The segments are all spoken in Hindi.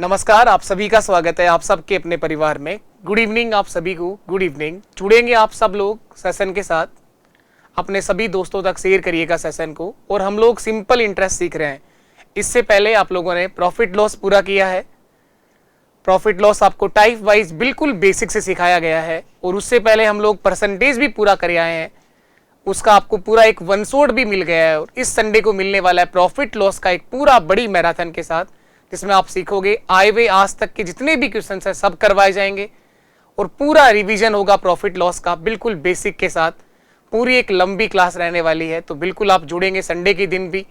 नमस्कार, आप सभी का स्वागत है आप सबके अपने परिवार में। गुड इवनिंग आप सभी को, गुड इवनिंग। जुड़ेंगे आप सब लोग सेशन के साथ, अपने सभी दोस्तों तक शेयर करिएगा सेशन को। और हम लोग सिंपल इंटरेस्ट सीख रहे हैं। इससे पहले आप लोगों ने प्रॉफिट लॉस पूरा किया है। प्रॉफिट लॉस आपको टाइप वाइज बिल्कुल बेसिक से सिखाया गया है। और उससे पहले हम लोग परसेंटेज भी पूरा कर आए हैं, उसका आपको पूरा एक वन शॉट भी मिल गया है। और इस संडे को मिलने वाला है प्रॉफिट लॉस का एक पूरा बड़ी मैराथन के साथ, जिसमें आप सीखोगे आए हुए आज तक के जितने भी क्वेश्चन है सब करवाए जाएंगे। और पूरा रिवीजन होगा प्रॉफिट लॉस का बिल्कुल बेसिक के साथ। पूरी एक लंबी क्लास रहने वाली है, तो बिल्कुल आप जुड़ेंगे संडे के दिन भी।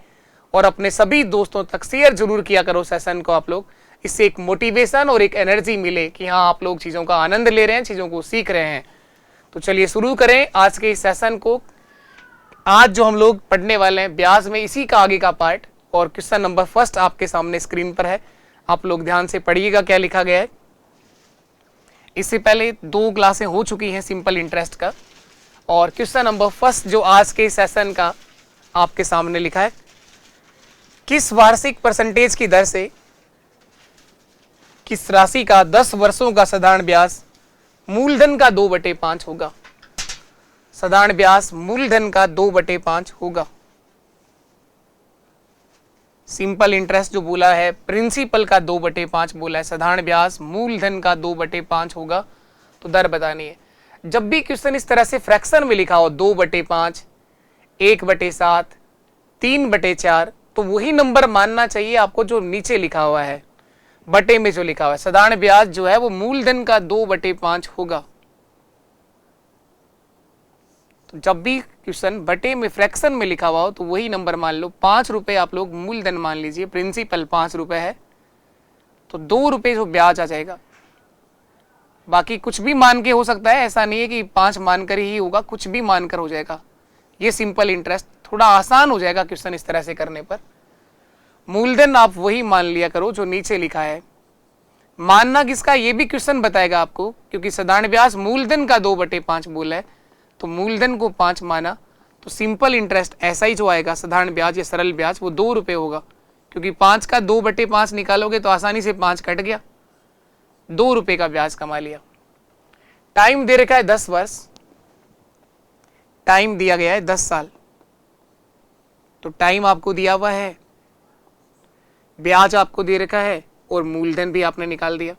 और अपने सभी दोस्तों तक शेयर जरूर किया करो सेशन को आप लोग। इससे एक मोटिवेशन और एक एनर्जी मिले कि हाँ आप लोग चीज़ों का आनंद ले रहे हैं, चीज़ों को सीख रहे हैं। तो चलिए शुरू करें आज के इस सेशन को। आज जो हम लोग पढ़ने वाले हैं ब्याज में, इसी का आगे का पार्ट। और क्वेश्चन नंबर फर्स्ट आपके सामने स्क्रीन पर है, आप लोग ध्यान से पढ़िएगा क्या लिखा गया है। इससे पहले 2 क्लासें हो चुकी हैं सिंपल इंटरेस्ट का। और क्वेश्चन नंबर फर्स्ट जो आज के सेशन का आपके सामने लिखा है, किस वार्षिक परसेंटेज की दर से किस राशि का 10 वर्षों का साधारण ब्याज मूलधन का 2/5 होगा। साधारण ब्याज मूलधन का 2/5 होगा। सिंपल इंटरेस्ट जो बोला है, प्रिंसिपल का 2/5 बोला है, साधारण ब्याज मूलधन का 2/5 होगा। तो दर बतानी है। जब भी क्वेश्चन इस तरह से फ्रैक्शन में लिखा हो 2/5, 1/7, 3/4, तो वही नंबर मानना चाहिए आपको जो नीचे लिखा हुआ है, बटे में जो लिखा हुआ है। साधारण ब्याज जो है वो मूलधन का 2/5 होगा। तो जब भी क्वेश्चन बटे में फ्रैक्शन में लिखा हुआ हो तो वही नंबर मान लो। 5 रुपए आप लोग मूलधन मान लीजिए, प्रिंसिपल 5 रुपए है, तो 2 रुपए जो ब्याज आ जाएगा। बाकी कुछ भी मान के हो सकता है, ऐसा नहीं है कि 5 मानकर ही होगा, कुछ भी मानकर हो जाएगा। ये सिंपल इंटरेस्ट थोड़ा आसान हो जाएगा क्वेश्चन इस तरह से करने पर। मूलधन आप वही मान लिया करो जो नीचे लिखा है। मानना किसका ये भी क्वेश्चन बताएगा आपको, क्योंकि साधारण ब्याज मूलधन का 2/5 बोला है, तो मूलधन को 5 माना। तो सिंपल इंटरेस्ट ऐसा ही जो आएगा साधारण ब्याज या सरल ब्याज वो 2 रुपए होगा, क्योंकि 5 का 2/5 निकालोगे तो आसानी से 5 कट गया, 2 रुपए का ब्याज कमा लिया। टाइम दे रखा है 10 वर्ष, टाइम दिया गया है 10 साल। तो टाइम आपको दिया हुआ है, ब्याज आपको दे रखा है, और मूलधन भी आपने निकाल दिया।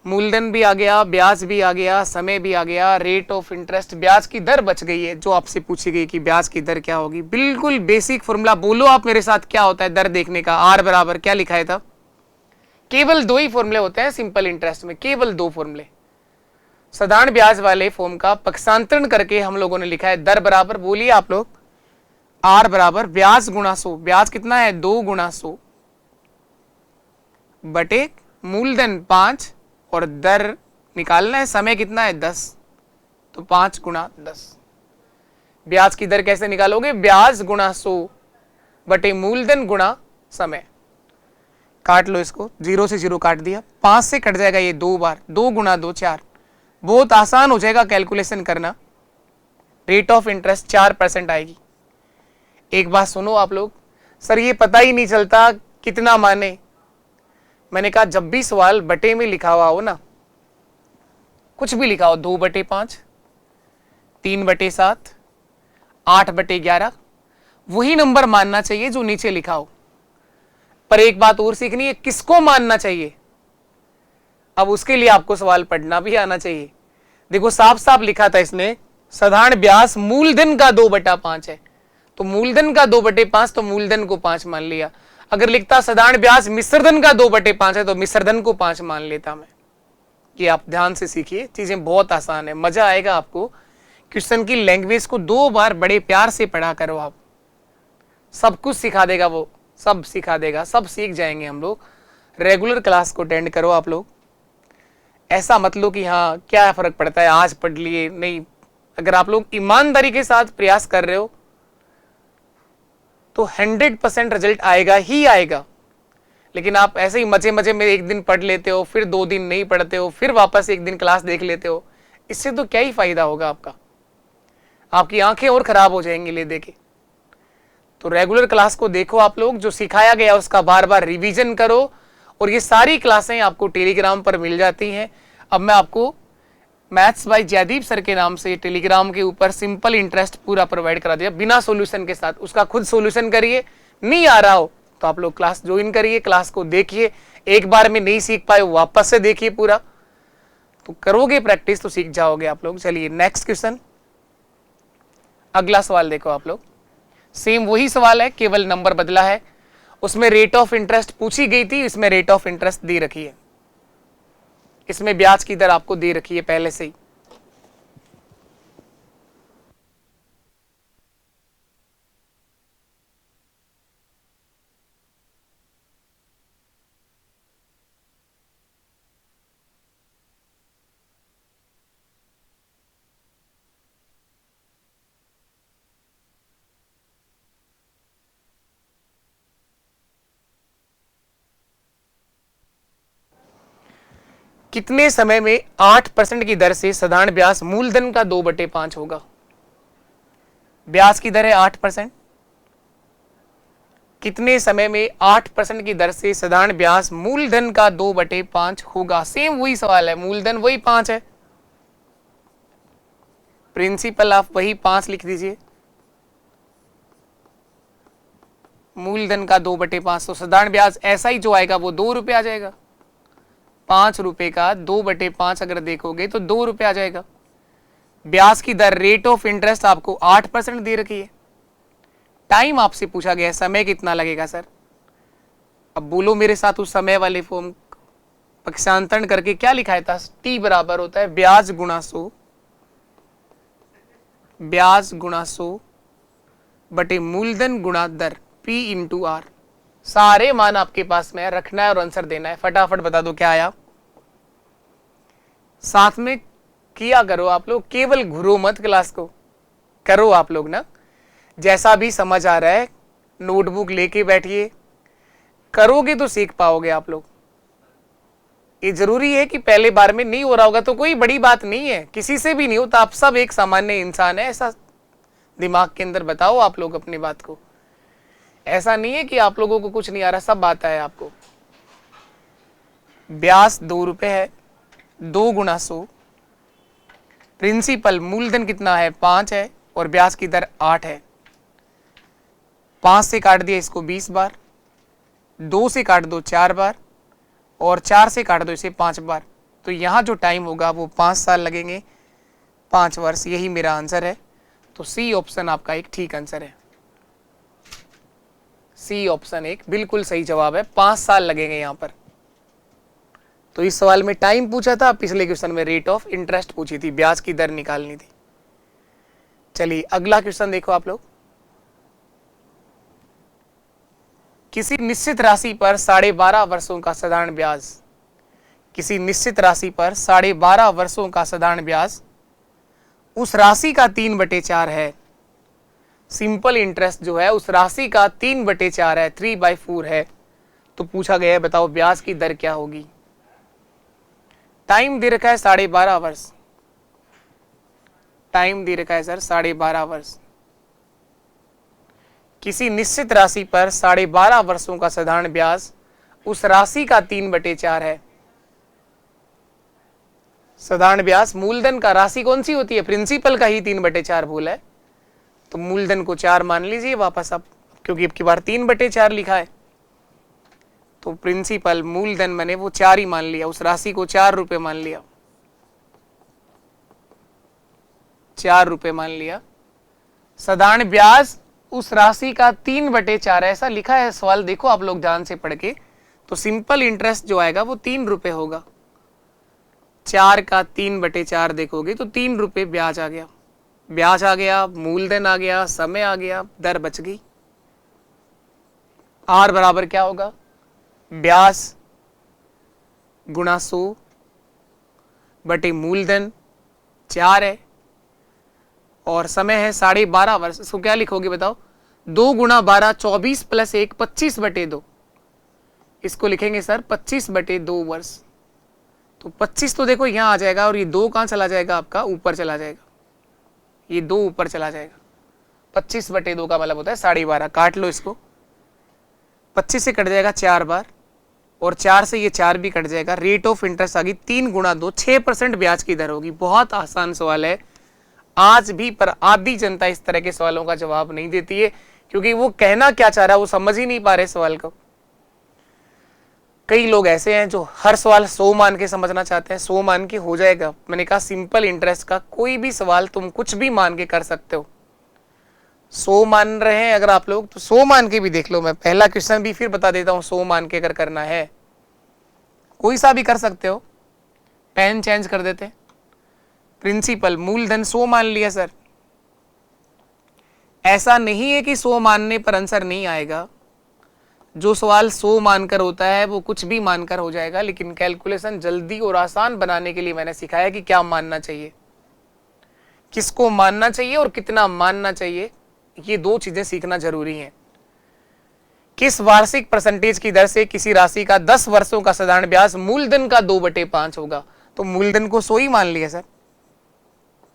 मूलधन भी आ गया, ब्याज भी आ गया, समय भी आ गया, रेट ऑफ इंटरेस्ट, ब्याज की दर बच गई है जो आपसे पूछी गई कि ब्याज की दर क्या होगी। बिल्कुल बेसिक फॉर्मूला। बोलो आप मेरे साथ क्या होता है दर देखने का। आर बराबर क्या लिखा है था, केवल 2 ही फॉर्मूले होते हैं सिंपल इंटरेस्ट में, केवल 2 फॉर्मूले। साधारण ब्याज वाले फॉर्म का पक्षांतरण करके हम लोगों ने लिखा है दर बराबर, बोलिए आप लोग, आर बराबर ब्याज गुणा 100। ब्याज कितना है 2 गुणा 100 बटे मूलधन 5, और दर निकालना है, समय कितना है 10, तो 5 गुणा 10। ब्याज की दर कैसे निकालोगे, ब्याज गुणा 100 बटे मूलधन गुणा समय। काट लो इसको, 0 से 0 काट दिया, 5 से कट जाएगा ये 2 बार, 2 गुणा 2 4। बहुत आसान हो जाएगा कैलकुलेशन करना। रेट ऑफ इंटरेस्ट 4% आएगी। एक बात सुनो आप लोग, सर ये पता ही नहीं चलता कितना माने। मैंने कहा जब भी सवाल बटे में लिखा हुआ हो ना, कुछ भी लिखा हो, 2/5, 3/7, 8/11, वही नंबर मानना चाहिए जो नीचे लिखा हो। पर एक बात और सीखनी है, किसको मानना चाहिए। अब उसके लिए आपको सवाल पढ़ना भी आना चाहिए। देखो साफ साफ लिखा था इसने, साधारण ब्याज मूलधन का 2/5 है, तो मूलधन का 2/5, तो मूलधन को 5 मान लिया। अगर लिखता साधारण ब्याज मिश्रधन का 2/5 है, तो मिश्रधन को 5 मान लेता मैं। ये आप ध्यान से सीखिए, चीजें बहुत आसान है, मजा आएगा आपको। क्वेश्चन की लैंग्वेज को 2 बार बड़े प्यार से पढ़ा करो आप, सब कुछ सिखा देगा वो, सब सिखा देगा, सब सीख जाएंगे हम लोग। रेगुलर क्लास को अटेंड करो आप लोग। ऐसा मत लो कि हाँ क्या फर्क पड़ता है आज पढ़ लिए, नहीं। अगर आप लोग ईमानदारी के साथ प्रयास कर रहे हो तो 100% रिजल्ट आएगा ही आएगा। लेकिन आप ऐसे ही मजे मजे में एक दिन पढ़ लेते हो, फिर 2 दिन नहीं पढ़ते हो, फिर वापस एक दिन क्लास देख लेते हो, इससे तो क्या ही फायदा होगा आपका। आपकी आंखें और खराब हो जाएंगी ले देके। तो रेगुलर क्लास को देखो आप लोग, जो सिखाया गया उसका बार बार रिवीजन करो और ये सारी क्लासें आपको टेलीग्राम पर मिल जाती हैं। अब मैं आपको मैथ्स बाय जयदीप सर के नाम से टेलीग्राम के ऊपर सिंपल इंटरेस्ट पूरा प्रोवाइड करा दिया बिना सॉल्यूशन के साथ। उसका खुद सॉल्यूशन करिए, नहीं आ रहा हो तो आप लोग क्लास ज्वाइन करिए, क्लास को देखिए, एक बार में नहीं सीख पाए वापस से देखिए पूरा, तो करोगे प्रैक्टिस तो सीख जाओगे आप लोग। चलिए नेक्स्ट क्वेश्चन, अगला सवाल देखो आप लोग। सेम वही सवाल है, केवल नंबर बदला है। उसमें रेट ऑफ इंटरेस्ट पूछी गई थी, इसमें रेट ऑफ इंटरेस्ट दे रखी है, इसमें ब्याज की दर आपको दे रखी है पहले से ही। कितने समय में 8% की दर से साधारण ब्याज मूलधन का 2/5 होगा? ब्याज की दर है 8%, कितने समय में 8% की दर से साधारण ब्याज मूलधन का 2/5 होगा? सेम वही सवाल है, मूलधन वही 5 है, प्रिंसिपल आप वही 5 लिख दीजिए, मूलधन का 2/5। तो साधारण ब्याज ऐसा ही जो आएगा वो 2 रुपये आ जाएगा। 5 रुपए का 2/5 अगर देखोगे तो 2 रुपये आ जाएगा। ब्याज की दर रेट ऑफ इंटरेस्ट आपको 8% दे रखी है। टाइम आपसे पूछा गया है, समय कितना लगेगा सर? अब बोलो मेरे साथ उस समय वाले फॉर्म पक्षांतरण करके क्या लिखा था? टी बराबर होता है ब्याज गुणा 100, ब्याज गुणा 100 बटे मूलधन गुणा दर, P इंटू आर। सारे मान आपके पास में है, रखना है और आंसर देना है। फटाफट बता दो क्या आया। साथ में किया करो आप लोग, केवल घुरो मत क्लास को, करो आप लोग ना, जैसा भी समझ आ रहा है नोटबुक लेके बैठिए, करोगे तो सीख पाओगे आप लोग। ये जरूरी है कि पहले बार में नहीं हो रहा होगा तो कोई बड़ी बात नहीं है, किसी से भी नहीं होता, आप सब एक सामान्य इंसान है, ऐसा दिमाग के अंदर बताओ आप लोग अपनी बात को। ऐसा नहीं है कि आप लोगों को कुछ नहीं आ रहा, सब आता है आपको। ब्याज 2 रुपए है, 2 गुणा 100, प्रिंसिपल मूलधन कितना है 5 है और ब्याज की दर 8 है। 5 से काट दिया इसको 20 बार, 2 से काट दो 4 बार और 4 से काट दो इसे 5 बार। तो यहाँ जो टाइम होगा वो 5 साल लगेंगे, 5 वर्ष। यही मेरा आंसर है। तो सी ऑप्शन आपका एक ठीक आंसर है। सी ऑप्शन एक बिल्कुल सही जवाब है, 5 साल लगेंगे यहां पर। तो इस सवाल में टाइम पूछा था, पिछले क्वेश्चन में रेट ऑफ इंटरेस्ट पूछी थी, ब्याज की दर निकालनी थी। चलिए अगला क्वेश्चन देखो आप लोग। किसी निश्चित राशि पर 12.5 वर्षों का साधारण ब्याज, किसी निश्चित राशि पर 12.5 वर्षों का साधारण ब्याज उस राशि का 3/4 है। सिंपल इंटरेस्ट जो है उस राशि का 3/4 है, 3/4 है। तो पूछा गया है बताओ ब्याज की दर क्या होगी। टाइम दे रखा है 12.5 वर्ष, टाइम दे रखा है सर 12.5 वर्ष। किसी निश्चित राशि पर 12.5 वर्षों का साधारण ब्याज उस राशि का 3/4 है। साधारण ब्याज मूलधन का, राशि कौन सी होती है? प्रिंसिपल का ही 3/4 बोला है, तो मूलधन को 4 मान लीजिए वापस अब, क्योंकि अब की बार 3/4 लिखा है। तो प्रिंसिपल मूलधन मैंने वो 4 ही मान लिया, उस राशि को 4 रुपए मान लिया, 4 रुपए मान लिया। साधारण ब्याज उस राशि का 3/4 ऐसा लिखा है सवाल, देखो आप लोग ध्यान से पढ़ के। तो सिंपल इंटरेस्ट जो आएगा वो 3 रुपए होगा। 4 का 3/4 देखोगे तो 3 रुपए ब्याज आ गया, ब्याज आ गया, मूलधन आ गया, समय आ गया, दर बच गई। आर बराबर क्या होगा? ब्याज गुणा 100 बटे मूलधन 4 है और समय है 12.5 वर्ष। इसको क्या लिखोगे बताओ? 2 गुणा 12 24 प्लस 1 25/2। इसको लिखेंगे सर 25/2 वर्ष। तो 25 तो देखो यहां आ जाएगा और ये 2 कहां चला जाएगा? आपका ऊपर चला जाएगा, ये 2 ऊपर चला जाएगा। 25/2 का मतलब होता है 12.5। काट लो इसको, 25 से कट जाएगा 4 बार और 4 से ये 4 भी कट जाएगा। रेट ऑफ इंटरेस्ट आ गई 3 गुणा 2, 6% ब्याज की दर होगी। बहुत आसान सवाल है आज भी, पर आधी जनता इस तरह के सवालों का जवाब नहीं देती है, क्योंकि वो कहना क्या चाह रहा है वो समझ ही नहीं पा रहे सवाल को। कई लोग ऐसे हैं जो हर सवाल 100 मान के समझना चाहते हैं, 100 मान के हो जाएगा। मैंने कहा सिंपल इंटरेस्ट का कोई भी सवाल तुम कुछ भी मान के कर सकते हो। 100 मान रहे हैं अगर आप लोग, तो 100 मान के भी देख लो। मैं पहला क्वेश्चन भी फिर बता देता हूं, 100 मान के अगर करना है कोई सा भी कर सकते हो। पेन चेंज कर देते। प्रिंसिपल मूलधन 100 मान लिया सर। ऐसा नहीं है कि 100 मानने पर आंसर नहीं आएगा। जो सवाल 100 मानकर होता है वो कुछ भी मानकर हो जाएगा, लेकिन कैलकुलेशन जल्दी और आसान बनाने के लिए मैंने सिखाया कि क्या मानना चाहिए, किसको मानना चाहिए और कितना मानना चाहिए। ये 2 चीजें सीखना जरूरी हैं। किस वार्षिक परसेंटेज की दर से किसी राशि का 10 वर्षों का साधारण ब्याज मूलधन का 2/5 होगा। तो मूलधन को 100 ही मान लिया सर।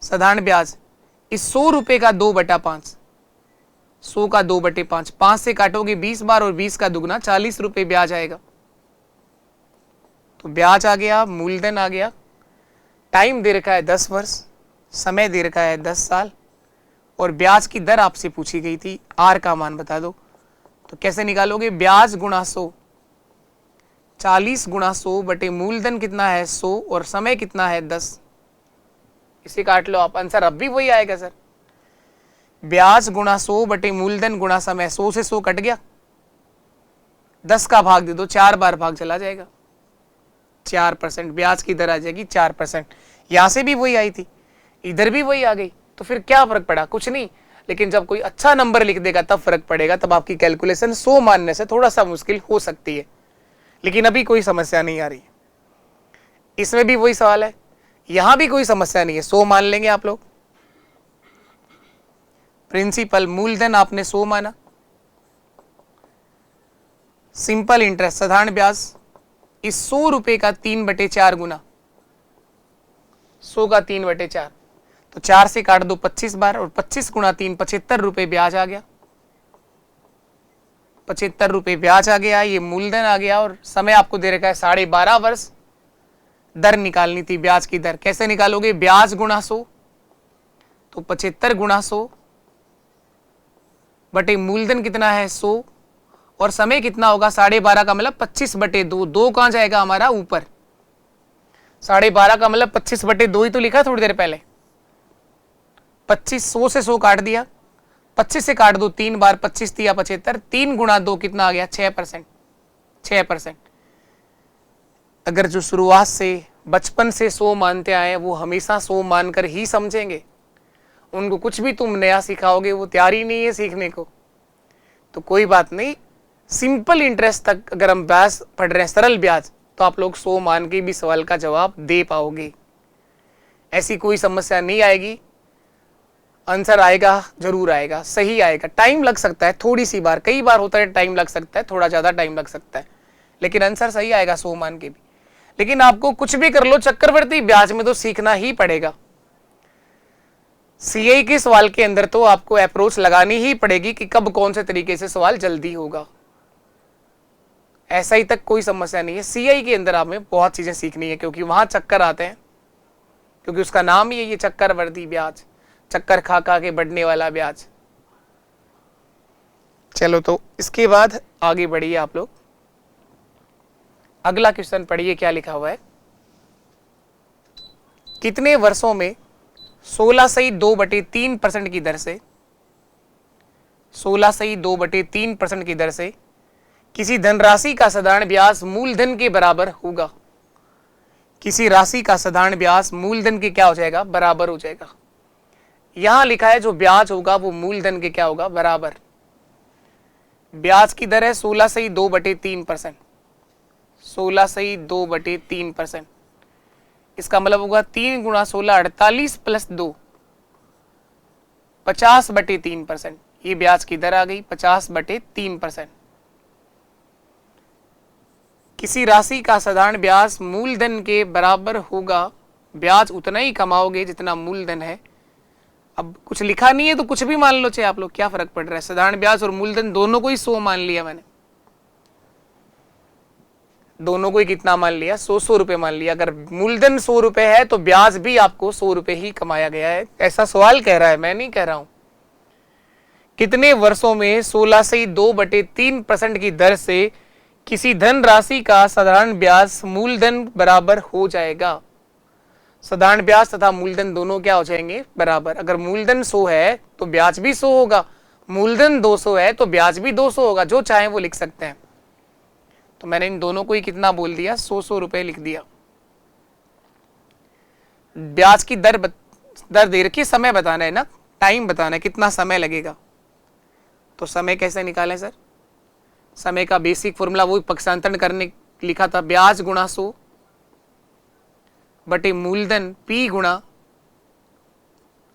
साधारण ब्याज इस 100 रुपए का 2/5, 100 का 2/5, 5 से काटोगे 20 बार और 20 का दुगना 40 रुपए ब्याज आएगा। तो ब्याज आ गया, मूलधन आ गया, टाइम दे रखा है 10 वर्ष, समय दे रखा है 10 साल, और ब्याज की दर आपसे पूछी गई थी। आर का मान बता दो। तो कैसे निकालोगे? ब्याज गुणा 100, 40 गुणा 100 बटे मूलधन कितना है 100 और समय कितना है 10। इसे काट लो आप, आंसर अब भी वही आएगा सर। ब्याज गुणा 100 बटे मूलधन गुणा समय, 100 से 100 कट गया, 10 का भाग दे दो, 4 बार भाग चला जाएगा, 4% ब्याज की दर आ जाएगी 4%। यहां से भी वही आई थी, इधर भी वही आ गई, तो फिर क्या फर्क पड़ा? कुछ नहीं। लेकिन जब कोई अच्छा नंबर लिख देगा तब फर्क पड़ेगा, तब आपकी कैलकुलेशन 100 मानने से थोड़ा सा मुश्किल हो सकती है, लेकिन अभी कोई समस्या नहीं आ रही। इसमें भी वही सवाल है, यहां भी कोई समस्या नहीं है, 100 मान लेंगे आप लोग। प्रिंसिपल मूलधन आपने 100 माना, सिंपल इंटरेस्ट साधारण ब्याज इस 100 रुपए का 3/4 गुना, 100 का 3/4, तो 4 से काट दो 25 बार और 25 गुणा 3 75 रुपए ब्याज आ गया, 75 रुपए ब्याज आ गया। ये मूलधन आ गया और समय आपको दे रखा है 12.5 वर्ष। दर निकालनी थी, ब्याज की दर कैसे निकालोगे? ब्याज गुणा 100, तो 75 गुणा 100 बटे मूलधन कितना है 100 और समय कितना होगा 12.5 का मतलब 25/2। 2 कहां जाएगा हमारा? ऊपर। 12.5 का मतलब 25/2 ही तो लिखा थोड़ी देर पहले। 25, 100 से 100 काट दिया, 25 से काट दो 3 बार, 25 दिया 75, 3 गुणा 2 कितना आ गया? 6%। 6%। अगर जो शुरुआत से बचपन से 100 मानते आए वो हमेशा 100 मानकर ही समझेंगे, उनको कुछ भी तुम नया सिखाओगे वो तैयार ही नहीं है सीखने को, तो कोई बात नहीं। सिंपल इंटरेस्ट तक अगर हम ब्याज पढ़ रहे हैं, सरल ब्याज, तो आप लोग 100 मान के भी सवाल का जवाब दे पाओगे, ऐसी कोई समस्या नहीं आएगी। आंसर आएगा, जरूर आएगा, सही आएगा। टाइम लग सकता है थोड़ी सी बार, कई बार होता है टाइम लग सकता है, थोड़ा ज्यादा टाइम लग सकता है, लेकिन आंसर सही आएगा 100 मान के भी। लेकिन आपको कुछ भी कर लो, चक्रवृद्धि ब्याज में तो सीखना ही पड़ेगा। सीआई के सवाल के अंदर तो आपको अप्रोच लगानी ही पड़ेगी कि कब कौन से तरीके से सवाल जल्दी होगा। ऐसा ही तक कोई समस्या नहीं है। सीआई के अंदर हमें बहुत चीजें सीखनी है, क्योंकि वहां चक्कर आते हैं, क्योंकि उसका नाम ही है ये चक्रवृद्धि ब्याज, चक्कर खा खा के बढ़ने वाला ब्याज। चलो तो इसके बाद आगे बढ़िए आप लोग। अगला क्वेश्चन पढ़िए क्या लिखा हुआ है। कितने वर्षों में 16.2/3% की दर से 16.2/3% की दर से किसी धनराशि का साधारण ब्याज मूलधन के बराबर होगा? किसी राशि का साधारण ब्याज मूलधन के क्या हो जाएगा? बराबर हो जाएगा। यहां लिखा है जो ब्याज होगा वो मूलधन के क्या होगा? बराबर। ब्याज की दर है 16.2/3%, 16.2/3%। इसका मतलब होगा 3 गुणा 16 48 प्लस 2 50/3%। ये ब्याज की दर आ गई 50/3%। किसी राशि का साधारण ब्याज मूलधन के बराबर होगा। ब्याज उतना ही कमाओगे जितना मूलधन है। अब कुछ लिखा नहीं है तो कुछ भी मान लो, चाहे आप लोग, क्या फर्क पड़ रहा है? साधारण ब्याज और मूलधन दोनों को ही 100 मान लिया मैंने। दोनों को ही कितना मान लिया, 100 रुपए मान लिया। अगर मूलधन 100 रुपए है तो ब्याज भी आपको 100 रुपए ही कमाया गया है, ऐसा सवाल कह रहा है, मैं नहीं कह रहा हूं। कितने वर्षों में 16 से 2/3% की दर से किसी धन राशि का साधारण ब्याज मूलधन बराबर हो जाएगा? साधारण ब्याज तथा मूलधन दोनों क्या हो जाएंगे, बराबर। अगर मूलधन 100 है तो ब्याज भी 100 होगा, मूलधन 200 है तो ब्याज भी 200 होगा, जो चाहे वो लिख सकते हैं। तो मैंने इन दोनों को ही कितना बोल दिया, 100 रुपए लिख दिया। ब्याज की दर दे रखी, समय बताना है ना, टाइम बताना है, कितना समय लगेगा। तो समय कैसे निकालें सर? समय का बेसिक फॉर्मूला वही पक्षांतरण करने लिखा था, ब्याज गुणा 100 बटे मूलधन P गुणा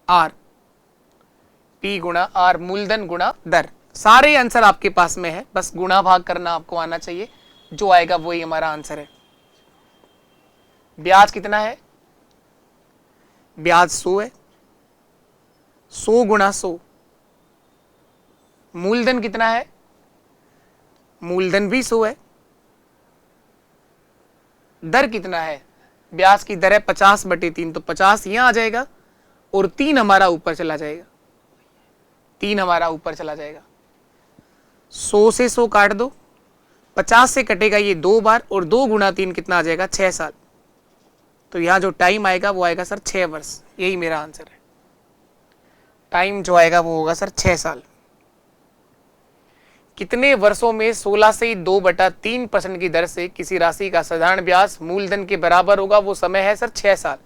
R, P गुणा R, मूलधन गुणा दर। सारे आंसर आपके पास में है, बस गुणा भाग करना आपको आना चाहिए, जो आएगा वही हमारा आंसर है। ब्याज कितना है? ब्याज 100 है, 100 गुणा 100। मूलधन कितना है? मूलधन भी 100 है। दर कितना है? ब्याज की दर है 50/3, तो 50 यहां आ जाएगा और 3 हमारा ऊपर चला जाएगा, 3 हमारा ऊपर चला जाएगा। 100 से 100 काट दो, 50 से कटेगा ये 2 बार, और 2 गुणा 3 कितना आ जाएगा, 6 साल। तो यहां जो टाइम आएगा वो आएगा सर 6 वर्ष, यही मेरा आंसर है। टाइम जो आएगा वो होगा सर 6 साल। कितने वर्षों में 16 से 2/3% की दर से किसी राशि का साधारण ब्याज मूलधन के बराबर होगा? वो समय है सर 6 साल।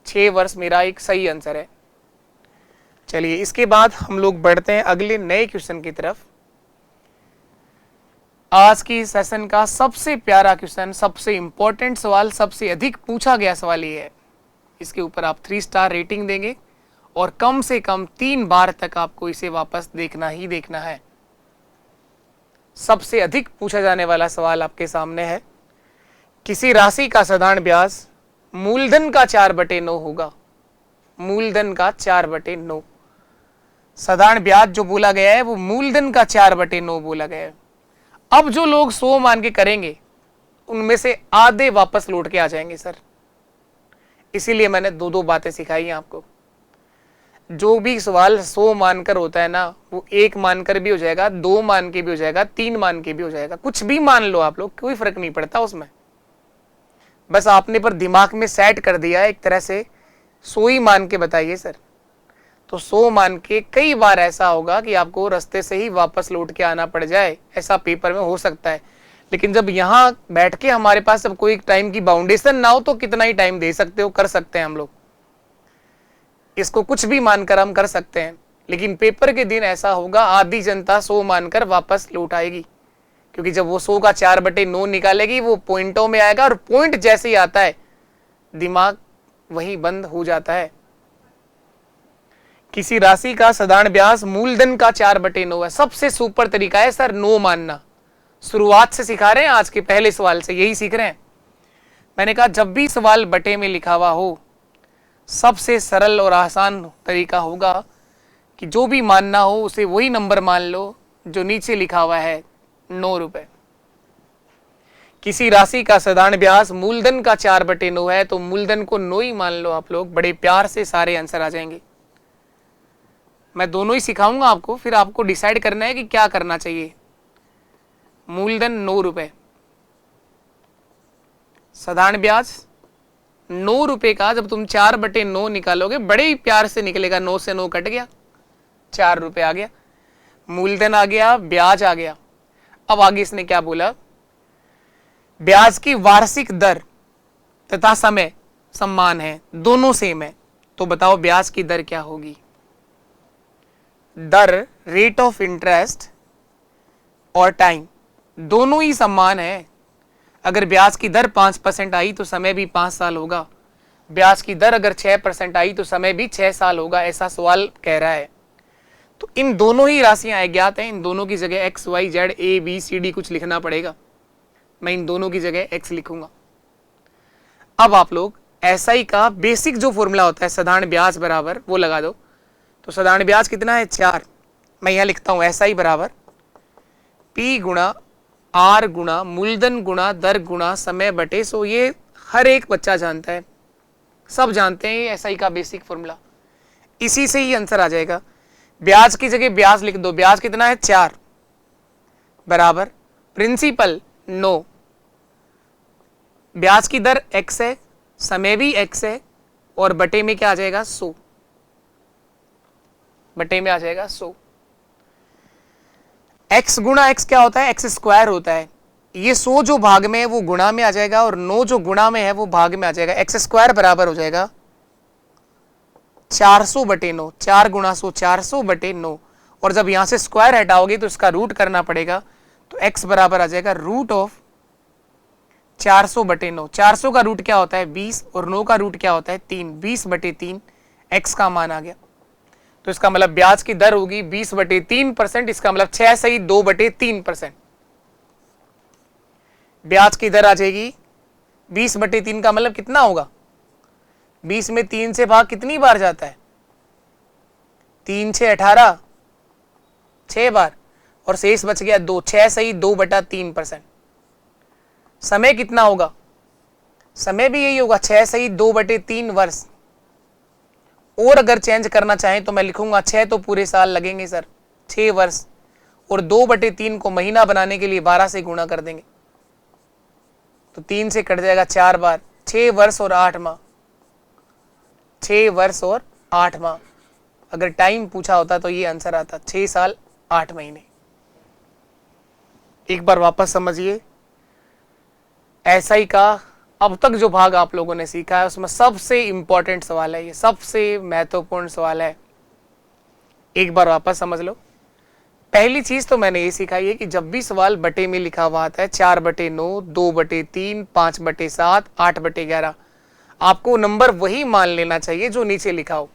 6 वर्ष मेरा एक सही आंसर है। चलिए इसके बाद हम लोग बढ़ते हैं अगले नए क्वेश्चन की तरफ। आज की सेशन का सबसे प्यारा क्वेश्चन, सबसे इंपॉर्टेंट सवाल, सबसे अधिक पूछा गया सवाल ये है। इसके ऊपर आप 3 स्टार रेटिंग देंगे और कम से कम 3 बार तक आपको इसे वापस देखना ही देखना है। सबसे अधिक पूछा जाने वाला सवाल आपके सामने है। किसी राशि का साधारण ब्याज मूलधन का 4/9 होगा, मूलधन का 4/9। साधारण ब्याज जो बोला गया है वो मूलधन का 4/9 बोला गया है। अब जो लोग 100 मान के करेंगे उनमें से आधे वापस लौट के आ जाएंगे सर, इसीलिए मैंने 2-2 बातें सिखाई हैं आपको। जो भी सवाल 100 मानकर होता है ना, वो 1 मानकर भी हो जाएगा, 2 मान के भी हो जाएगा, 3 मान के भी हो जाएगा, कुछ भी मान लो आप लोग, कोई फर्क नहीं पड़ता उसमें। बस आपने पर दिमाग में सेट कर दिया एक तरह से 100 ही मान के बताइए सर। तो 100 मान के कई बार ऐसा होगा कि आपको रास्ते से ही वापस लौट के आना पड़ जाए, ऐसा पेपर में हो सकता है। लेकिन जब यहाँ बैठ के हमारे पास जब कोई टाइम की बाउंडेशन ना हो तो कितना ही टाइम दे सकते हो, कर सकते हैं हम लोग, इसको कुछ भी मानकर हम कर सकते हैं। लेकिन पेपर के दिन ऐसा होगा, आधी जनता 100 मानकर वापस लौट आएगी, क्योंकि जब वो 100 का 4/9 निकालेगी वो पॉइंटों में आएगा, और पॉइंट जैसे ही आता है दिमाग वहीं बंद हो जाता है। किसी राशि का साधारण ब्याज मूलधन का 4/9 है। सबसे सुपर तरीका है सर 9 मानना। शुरुआत से सिखा रहे हैं, आज के पहले सवाल से यही सीख रहे हैं। मैंने कहा जब भी सवाल बटे में लिखा हुआ हो, सबसे सरल और आसान तरीका होगा कि जो भी मानना हो उसे वही नंबर मान लो जो नीचे लिखा हुआ है, 9 रुपए। किसी राशि का साधारण ब्याज मूलधन का 4/9 है, तो मूलधन को 9 ही मान लो आप लोग, बड़े प्यार से सारे आंसर आ जाएंगे। मैं दोनों ही सिखाऊंगा आपको, फिर आपको डिसाइड करना है कि क्या करना चाहिए। मूलधन 9 रुपए, साधारण ब्याज 9 रुपए का जब तुम 4/9 निकालोगे बड़े ही प्यार से निकलेगा, 9 से 9 कट गया, 4 रुपए आ गया, मूलधन आ गया, ब्याज आ गया। अब आगे इसने क्या बोला, ब्याज की वार्षिक दर तथा समय समान है, दोनों सेम है, तो बताओ ब्याज की दर क्या होगी। दर, रेट ऑफ इंटरेस्ट और टाइम दोनों ही समान है। अगर ब्याज की दर 5% आई तो समय भी 5 साल होगा, ब्याज की दर अगर 6% आई तो समय भी 6 साल होगा, ऐसा सवाल कह रहा है। तो इन दोनों ही राशियां अज्ञात हैं, इन दोनों की जगह x, y, z, a, b, c, d कुछ लिखना पड़ेगा। मैं इन दोनों की जगह x लिखूंगा। अब आप लोग SI का बेसिक जो फॉर्मूला होता है, साधारण ब्याज बराबर, वो लगा दो। तो साधारण ब्याज कितना है, 4। मैं यहां लिखता हूं SI बराबर P गुणा आर गुणा मूलधन गुणा दर गुणा समय बटे 100। ये हर एक बच्चा जानता है, सब जानते हैं, ये एसआई का बेसिक फॉर्मूला, इसी से ही आंसर आ जाएगा। ब्याज की जगह ब्याज लिख दो, ब्याज कितना है 4 बराबर प्रिंसिपल 9, ब्याज की दर x है, समय भी x है, और बटे में क्या आ जाएगा 100, बटे में आ जाएगा 100। x गुणा x क्या होता है, x स्क्वायर होता है, ये 100 जो भाग में है वो गुणा में आ जाएगा और 9 जो गुणा में है वो भाग में आ जाएगा। x स्क्वायर बराबर हो जाएगा 400 बटे 9, 4 गुणा 100 400 बटे 9, और जब यहां से स्क्वायर हटाओगे तो इसका रूट करना पड़ेगा, तो x बराबर आ जाएगा रूट ऑफ 400 बटे 9। 400 का रूट क्या होता है 20 और 9 का रूट क्या होता है 3, 20 बटे 3 x का मान आ गया। तो इसका मतलब ब्याज की दर होगी 20 बटे 3%, इसका मतलब 6 सही 2 बटे 3%। ब्याज की दर आ जाएगी 20 बटे 3 का मतलब कितना होगा, 20 में 3 से भाग कितनी बार जाता है, 3 6 18, 6 बार, और शेष बच गया 2, 6 सही 2 बटा 3%। समय कितना होगा, समय भी यही होगा 6 सही 2 बटे 3 वर्ष, और अगर चेंज करना चाहें तो मैं लिखूंगा 6 तो पूरे साल लगेंगे सर, 6 वर्ष, और 2 बटे 3 को महीना बनाने के लिए 12 से गुणा कर देंगे, तो 3 से कट जाएगा 4 बार, 6 वर्ष और 8 माह, 6 वर्ष और 8 माह। अगर टाइम पूछा होता तो ये आंसर आता 6 साल 8 महीने। एक बार वापस समझिए, एसआई का अब तक जो भाग आप लोगों ने सीखा है उसमें सबसे इंपॉर्टेंट सवाल है, ये सबसे महत्वपूर्ण सवाल है। एक बार वापस समझ लो। पहली चीज तो मैंने ये सिखाई है कि जब भी सवाल बटे में लिखा हुआ आता है 4 बटे 9, 2 बटे 3, 5 बटे 7, 8 बटे 11, आपको नंबर वही मान लेना चाहिए जो नीचे लिखा हो।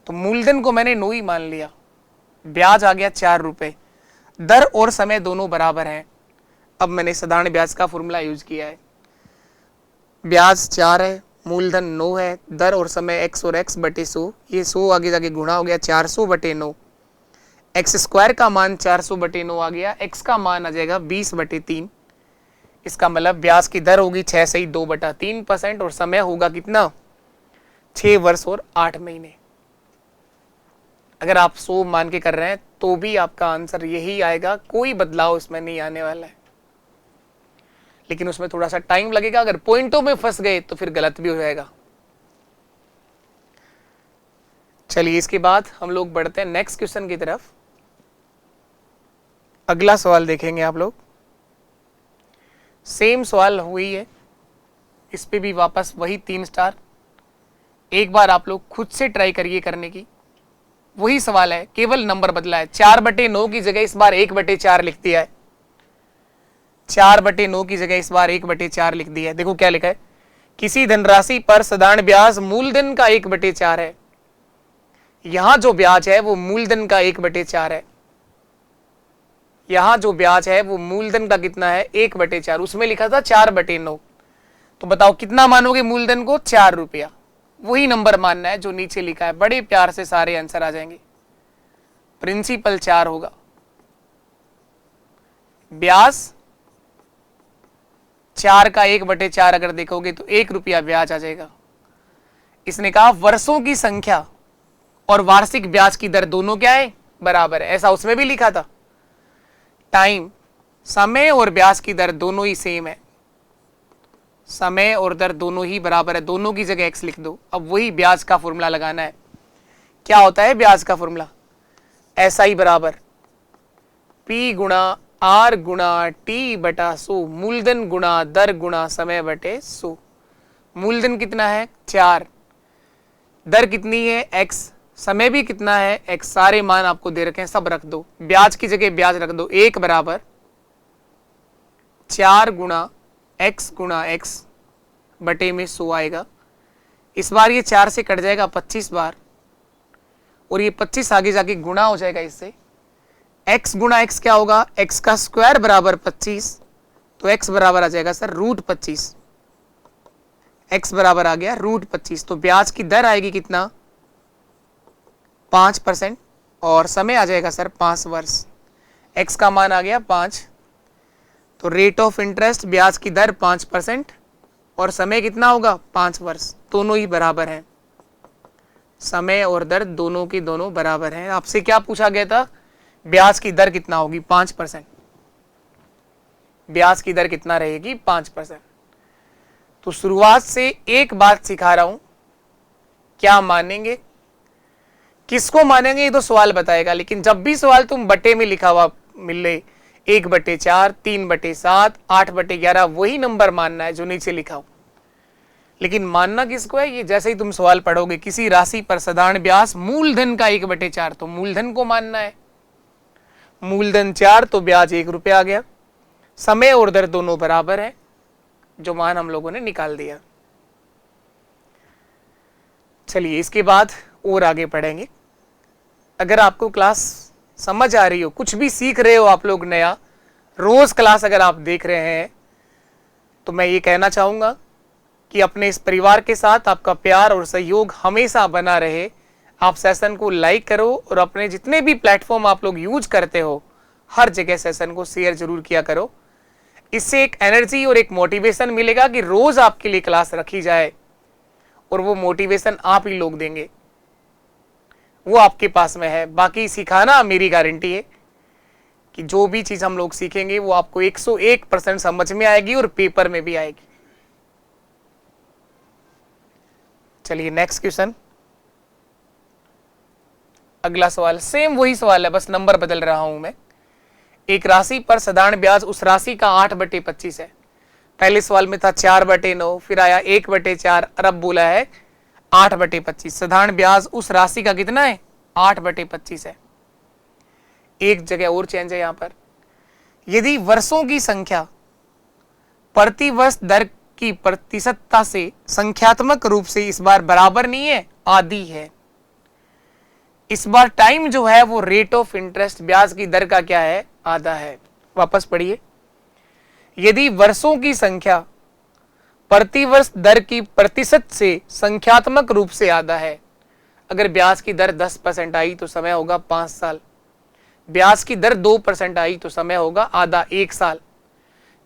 तो मूलधन को मैंने 9 ही मान लिया, ब्याज आ गया 4 रुपए, दर और समय दोनों बराबर हैं। अब मैंने साधारण ब्याज का फॉर्मूला यूज किया है, ब्याज 4 है, मूलधन 9 है, दर और समय x और x बटे 100, ये 100 आगे जाके गुणा हो गया 400 बटे 9, एक्स स्क्वायर का मान 400 बटे 9 आ गया, x का मान आ जाएगा 20 बटे 3। इसका मतलब ब्याज की दर होगी 6 सही 2 बटा 3%, और समय होगा कितना 6 वर्ष और 8 महीने। अगर आप 100 मान के कर रहे हैं तो भी आपका आंसर यही आएगा, कोई बदलाव इसमें नहीं आने वाला है, लेकिन उसमें थोड़ा सा टाइम लगेगा। अगर पॉइंटों में फंस गए तो फिर गलत भी हो जाएगा। चलिए इसके बाद हम लोग बढ़ते हैं नेक्स्ट क्वेश्चन की तरफ। अगला सवाल देखेंगे आप लोग, सेम सवाल हुई है, इस पे भी वापस वही 3 स्टार। एक बार आप लोग खुद से ट्राई करिए करने की, वही सवाल है, केवल नंबर बदला है। 4 बटे 9 की जगह इस बार 1 बटे 4 लिख दिया है, 4 बटे 9 की जगह इस बार 1 बटे 4 लिख दिया है। देखो क्या लिखा है, किसी धनराशि पर साधारण ब्याज मूलधन का 1 बटे 4 है। यहां जो ब्याज है वो मूलधन का 1 बटे 4 है, यहां जो ब्याज है वो मूलधन का कितना है 1 बटे 4, उसमें लिखा था 4 बटे 9। तो बताओ कितना मानोगे मूलधन को, 4 रुपया, वही नंबर मानना है जो नीचे लिखा है। बड़े प्यार से सारे आंसर आ जाएंगे। प्रिंसिपल 4 होगा, ब्याज 4 का 1 बटे 4 अगर देखोगे तो 1 रुपया ब्याज आ जाएगा। इसने कहा वर्षों की संख्या और वार्षिक ब्याज की दर दोनों क्या है, बराबर है, ऐसा उसमें भी लिखा था। टाइम, समय और ब्याज की दर दोनों ही सेम है, समय और दर दोनों ही बराबर है, दोनों की जगह x लिख दो। अब वही ब्याज का फॉर्मूला लगाना है। क्या होता है ब्याज का फॉर्मूला, SI बराबर P गुणा R गुणा T बटा 100, मूलधन गुणा दर गुणा समय बटे 100। मूलधन कितना है 4, दर कितनी है x, समय भी कितना है x, सारे मान आपको दे रखे हैं, सब रख दो। ब्याज की जगह ब्याज रख दो, 1 बराबर 4 गुणा x बटे में 100 आएगा। इस बार ये 4 से कट जाएगा 25 बार, और ये 25 आगे जाके गुणा हो जाएगा इससे। x गुणा x क्या होगा, x का स्क्वायर बराबर 25, तो x बराबर आ जाएगा सर √25, x बराबर आ गया √25। तो ब्याज की दर आएगी कितना 5%, और समय आ जाएगा सर 5 वर्ष। x का मान आ गया 5, तो रेट ऑफ इंटरेस्ट ब्याज की दर 5% और समय कितना होगा 5 वर्ष, दोनों ही बराबर हैं। समय और दर दोनों की दोनों बराबर हैं। आपसे क्या पूछा गया था, ब्याज की दर कितना होगी 5%, ब्याज की दर कितना रहेगी 5%। तो शुरुआत से एक बात सिखा रहा हूं, क्या मानेंगे किसको मानेंगे ये तो सवाल बताएगा, लेकिन जब भी सवाल तुम बटे में लिखा हुआ मिले 1/4, 3/7, 8/11 वही नंबर मानना है जो नीचे लिखा हो। लेकिन मानना किसको है, ये जैसे ही तुम सवाल पढ़ोगे किसी राशि पर साधारण ब्याज मूलधन का 1/4, तो मूलधन को मानना है। मूलधन 4 तो ब्याज 1 रुपया आ गया। समय और दर दोनों बराबर है, जो मान हम लोगों ने निकाल दिया। चलिए इसके बाद और आगे पढ़ेंगे। अगर आपको क्लास समझ आ रही हो, कुछ भी सीख रहे हो आप लोग नया, रोज क्लास अगर आप देख रहे हैं, तो मैं ये कहना चाहूंगा कि अपने इस परिवार के साथ आपका प्यार और सहयोग हमेशा बना रहे। आप सेशन को लाइक करो और अपने जितने भी प्लेटफॉर्म आप लोग यूज करते हो हर जगह सेशन को शेयर जरूर किया करो। इससे एक एनर्जी और एक मोटिवेशन मिलेगा कि रोज आपके लिए क्लास रखी जाए, और वो मोटिवेशन आप ही लोग देंगे, वो आपके पास में है। बाकी सिखाना मेरी गारंटी है कि जो भी चीज हम लोग सीखेंगे वो आपको 101% समझ में आएगी और पेपर में भी आएगी। चलिए नेक्स्ट क्वेश्चन, अगला सवाल सेम वही सवाल है, बस नंबर बदल रहा हूं मैं। एक राशि पर साधारण ब्याज उस राशि का 8/25 है। पहले सवाल में था 4/9, फिर आया 1/4 और अब बोला है 8/25। साधारण ब्याज उस राशि का कितना है 8/25 है। एक जगह और चेंज है यहां पर, यदि वर्षों की संख्या प्रति वर्ष दर की प्रतिशतता से संख्यात्मक रूप से इस बार बराबर नहीं है, आधी है। इस बार टाइम जो है वो रेट ऑफ इंटरेस्ट ब्याज की दर का क्या है, आधा है। वापस पढ़िए, यदि वर्षों की संख्या प्रतिवर्ष दर की प्रतिशत से संख्यात्मक रूप से आधा है, अगर ब्याज की दर 10% आई तो समय होगा 5 साल, ब्याज की दर 2% आई तो समय होगा आधा 1 साल,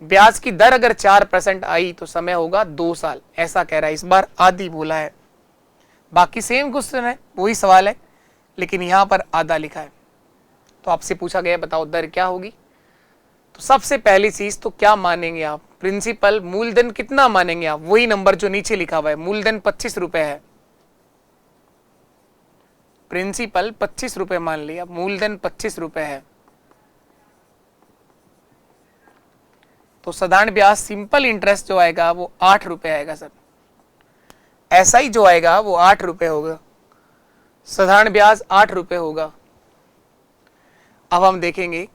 ब्याज की दर अगर 4% आई तो समय होगा 2 साल। ऐसा कह रहा है, इस बार आधी बोला है। बाकी सेम क्वेश्चन है, वही सवाल है, लेकिन यहां पर आधा लिखा है। तो आपसे पूछा गया बताओ दर क्या होगी। तो सबसे पहली चीज तो क्या मानेंगे आप, प्रिंसिपल मूलधन कितना मानेंगे आप, वही नंबर जो नीचे लिखा हुआ है। मूलधन 25 रुपए है, प्रिंसिपल 25 रुपए मान लिया, मूलधन 25 रुपए है। तो साधारण ब्याज सिंपल इंटरेस्ट जो आएगा वो 8 रुपए आएगा सर, ऐसा ही जो आएगा वो 8 रुपए होगा। साधारण ब्याज 8 रुपए होगा। अब हम देखेंगे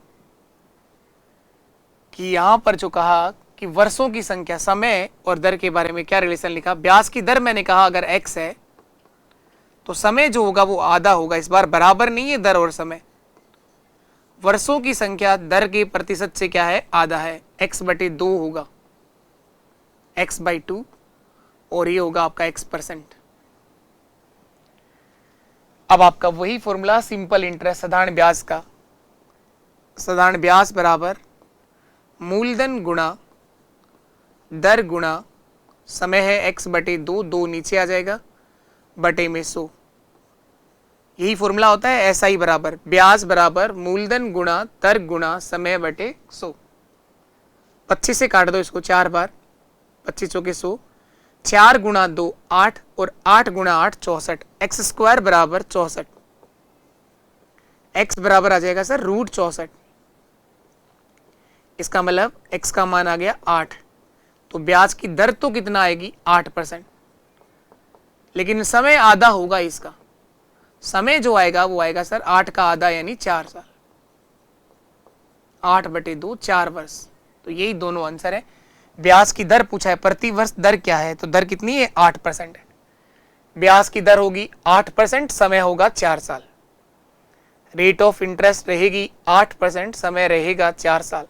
कि यहां पर जो कहा कि वर्षों की संख्या समय और दर के बारे में क्या रिलेशन लिखा। ब्याज की दर मैंने कहा अगर x है तो समय जो होगा वो आधा होगा, इस बार बराबर नहीं है दर और समय। वर्षों की संख्या दर के प्रतिशत से क्या है, आधा है, x/2 होगा, x/2, और ये होगा आपका x%। अब आपका वही फॉर्मूला सिंपल इंटरेस्ट साधारण ब्याज का, साधारण ब्याज बराबर मूलधन गुणा दर गुणा समय है x/2, 2 नीचे आ जाएगा, बटे में 100। यही फॉर्मूला होता है, ऐसा ही बराबर ब्याज बराबर मूलधन गुणा दर गुणा समय बटे 100। 25 से काट दो इसको 4 बार, 25 चौके 100, 4 गुणा 2 8 और 8 गुणा 8 64, x² बराबर 64, x बराबर आ जाएगा सर √64। इसका मतलब x का मान आ गया 8, तो ब्याज की दर तो कितना आएगी 8%, लेकिन समय आधा होगा इसका। समय जो आएगा वो आएगा सर 8 का आधा यानी 4 साल, 8/2 4 वर्ष। तो यही दोनों आंसर है। ब्याज की दर पूछा है, प्रति वर्ष दर क्या है, तो दर कितनी है 8% है। ब्याज की दर होगी 8%, समय होगा 4 साल। रेट ऑफ इंटरेस्ट रहेगी 8%, समय रहेगा 4 साल।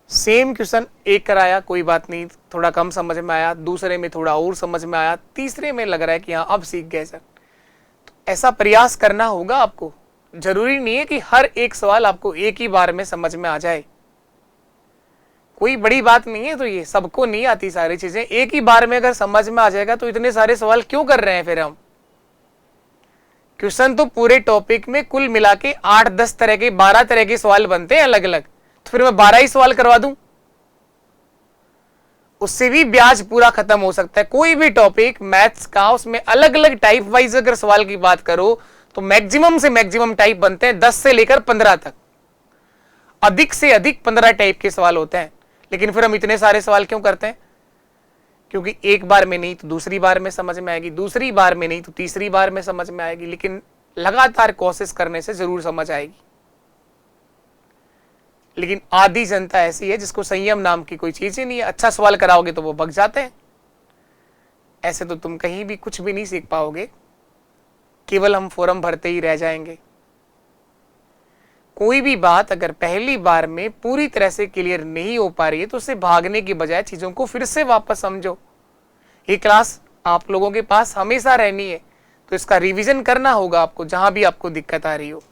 सेम क्वेश्चन एक कराया, कोई बात नहीं, थोड़ा कम समझ में आया, दूसरे में थोड़ा और समझ में आया, तीसरे में लग रहा है कि हाँ अब सीख गए सर। तो ऐसा प्रयास करना होगा आपको। जरूरी नहीं है कि हर एक सवाल आपको एक ही बार में समझ में आ जाए। कोई बड़ी बात नहीं है। तो ये सबको नहीं आती सारी चीजें, एक ही बार में अगर समझ में आ जाएगा तो इतने सारे सवाल क्यों कर रहे हैं फिर हम। क्वेश्चन तो पूरे टॉपिक में कुल मिला के 8-10 तरह के 12 तरह के सवाल बनते हैं अलग अलग, तो फिर मैं 12 ही सवाल करवा दूं, उससे भी ब्याज पूरा खत्म हो सकता है। कोई भी टॉपिक मैथ्स का उसमें अलग अलग टाइप वाइज अगर सवाल की बात करो तो मैक्सिमम से मैक्सिमम टाइप बनते हैं 10 से लेकर 15 तक, अधिक से अधिक 15 टाइप के सवाल होते हैं। लेकिन फिर हम इतने सारे सवाल क्यों करते हैं? क्योंकि एक बार में नहीं तो दूसरी बार में समझ में आएगी, दूसरी बार में नहीं तो तीसरी बार में समझ में आएगी, लेकिन लगातार कोशिश करने से जरूर समझ आएगी। लेकिन आधी जनता ऐसी है जिसको संयम नाम की कोई चीज ही नहीं है। अच्छा सवाल कराओगे तो वो भग जाते हैं। ऐसे तो तुम कहीं भी कुछ भी नहीं सीख पाओगे, केवल हम फॉर्म भरते ही रह जाएंगे। कोई भी बात अगर पहली बार में पूरी तरह से क्लियर नहीं हो पा रही है तो उससे भागने की बजाय चीजों को फिर से वापस समझो। ये क्लास आप लोगों के पास हमेशा रहनी है, तो इसका रिवीजन करना होगा आपको जहां भी आपको दिक्कत आ रही हो।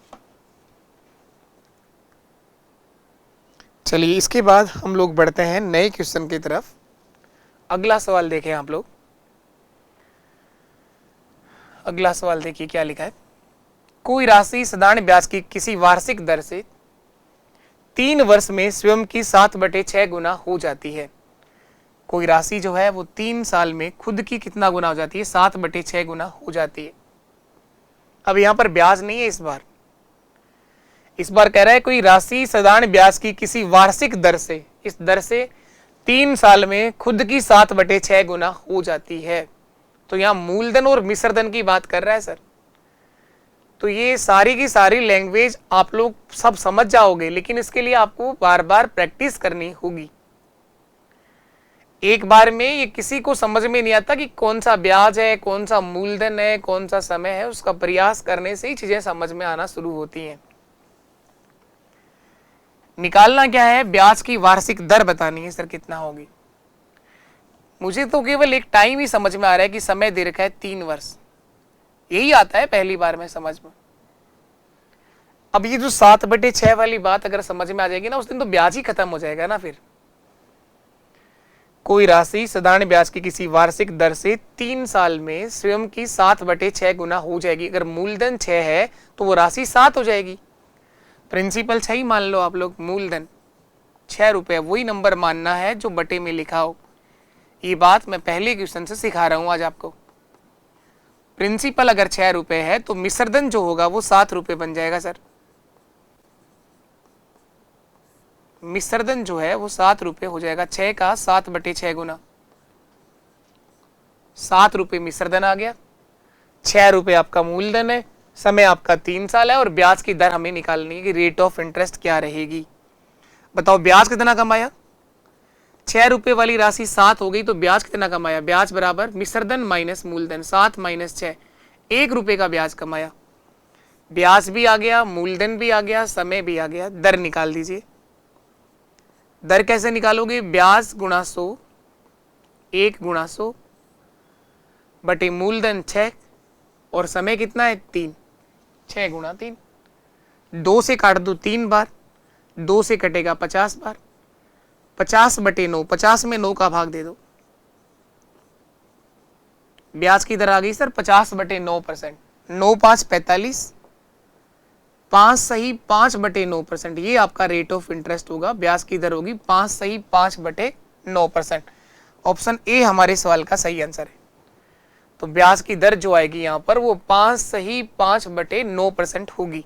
चलिए, इसके बाद हम लोग बढ़ते हैं नए क्वेश्चन की तरफ। अगला सवाल देखें आप लोग। अगला सवाल देखिए क्या लिखा है। कोई राशि साधारण ब्याज की किसी वार्षिक दर से 3 वर्ष में स्वयं की 7/6 गुना हो जाती है। कोई राशि जो है वो 3 साल में खुद की कितना गुना हो जाती है? 7/6 गुना हो जाती है। अब यहां पर ब्याज नहीं है इस बार कह रहा है कोई राशि साधारण ब्याज की किसी वार्षिक दर से, इस दर से 3 साल में खुद की 7/6 गुना हो जाती है। तो यहां मूलधन और मिश्रधन की बात कर रहा है सर। तो ये सारी की सारी लैंग्वेज आप लोग सब समझ जाओगे, लेकिन इसके लिए आपको बार बार प्रैक्टिस करनी होगी। एक बार में ये किसी को समझ में नहीं आता कि कौन सा ब्याज है, कौन सा मूलधन है, कौन सा समय है। उसका प्रयास करने से ही चीजें समझ में आना शुरू होती हैं। निकालना क्या है? ब्याज की वार्षिक दर बतानी है सर, कितना होगी। मुझे तो केवल एक टाइम ही समझ में आ रहा है कि समय दे रखा है 3 वर्ष, यही आता है पहली बार में समझ में। अब ये जो 7/6 वाली बात अगर समझ में आ जाएगी ना, उस दिन तो ब्याज ही खत्म हो जाएगा ना। फिर कोई राशि साधारण ब्याज की किसी वार्षिक दर से 3 साल में स्वयं की 7/6 गुना हो जाएगी। अगर मूलधन 6 है तो वो राशि 7 हो जाएगी। प्रिंसिपल 6 ही मान लो आप लोग, मूलधन 6 रुपए वही नंबर मानना है जो बटे में लिखा हो। ये बात मैं पहले क्वेश्चन से सिखा रहा हूं आज आपको। प्रिंसिपल अगर 6 रुपए है तो मिश्रधन जो होगा वो 7 रुपए बन जाएगा सर। मिश्रधन जो है वो 7 रुपए हो जाएगा। 6 का 7/6 गुना 7 रुपए मिश्रधन आ गया। 6 रुपए आपका मूलधन है, समय आपका 3 साल है, और ब्याज की दर हमें निकालनी है कि रेट ऑफ इंटरेस्ट क्या रहेगी। बताओ ब्याज कितना कमाया? 6 रुपए वाली राशि 7 हो गई तो ब्याज कितना कमाया? ब्याज बराबर मिश्रधन माइनस मूलधन, 7 माइनस 6, 1 रुपए का ब्याज कमाया। ब्याज भी आ गया, मूलधन भी आ गया, समय भी आ गया। दर निकाल दीजिए। दर कैसे निकालोगे? ब्याज गुणा 100, 1 गुणा 100 बटे मूलधन 6 और समय कितना है? 3, 6 गुणा 3। 2 से काट दो 3 बार, 2 से कटेगा 50 बार। 50/9, 50 में 9 का भाग दे दो। ब्याज की दर आ गई सर 50/9%। 9 5 45, 5 सही 5/9%। ये आपका रेट ऑफ इंटरेस्ट होगा। ब्याज की दर होगी 5 सही 5/9%। ऑप्शन ए हमारे सवाल का सही आंसर है। तो ब्याज की दर जो आएगी यहां पर वो 5 सही 5/9% होगी।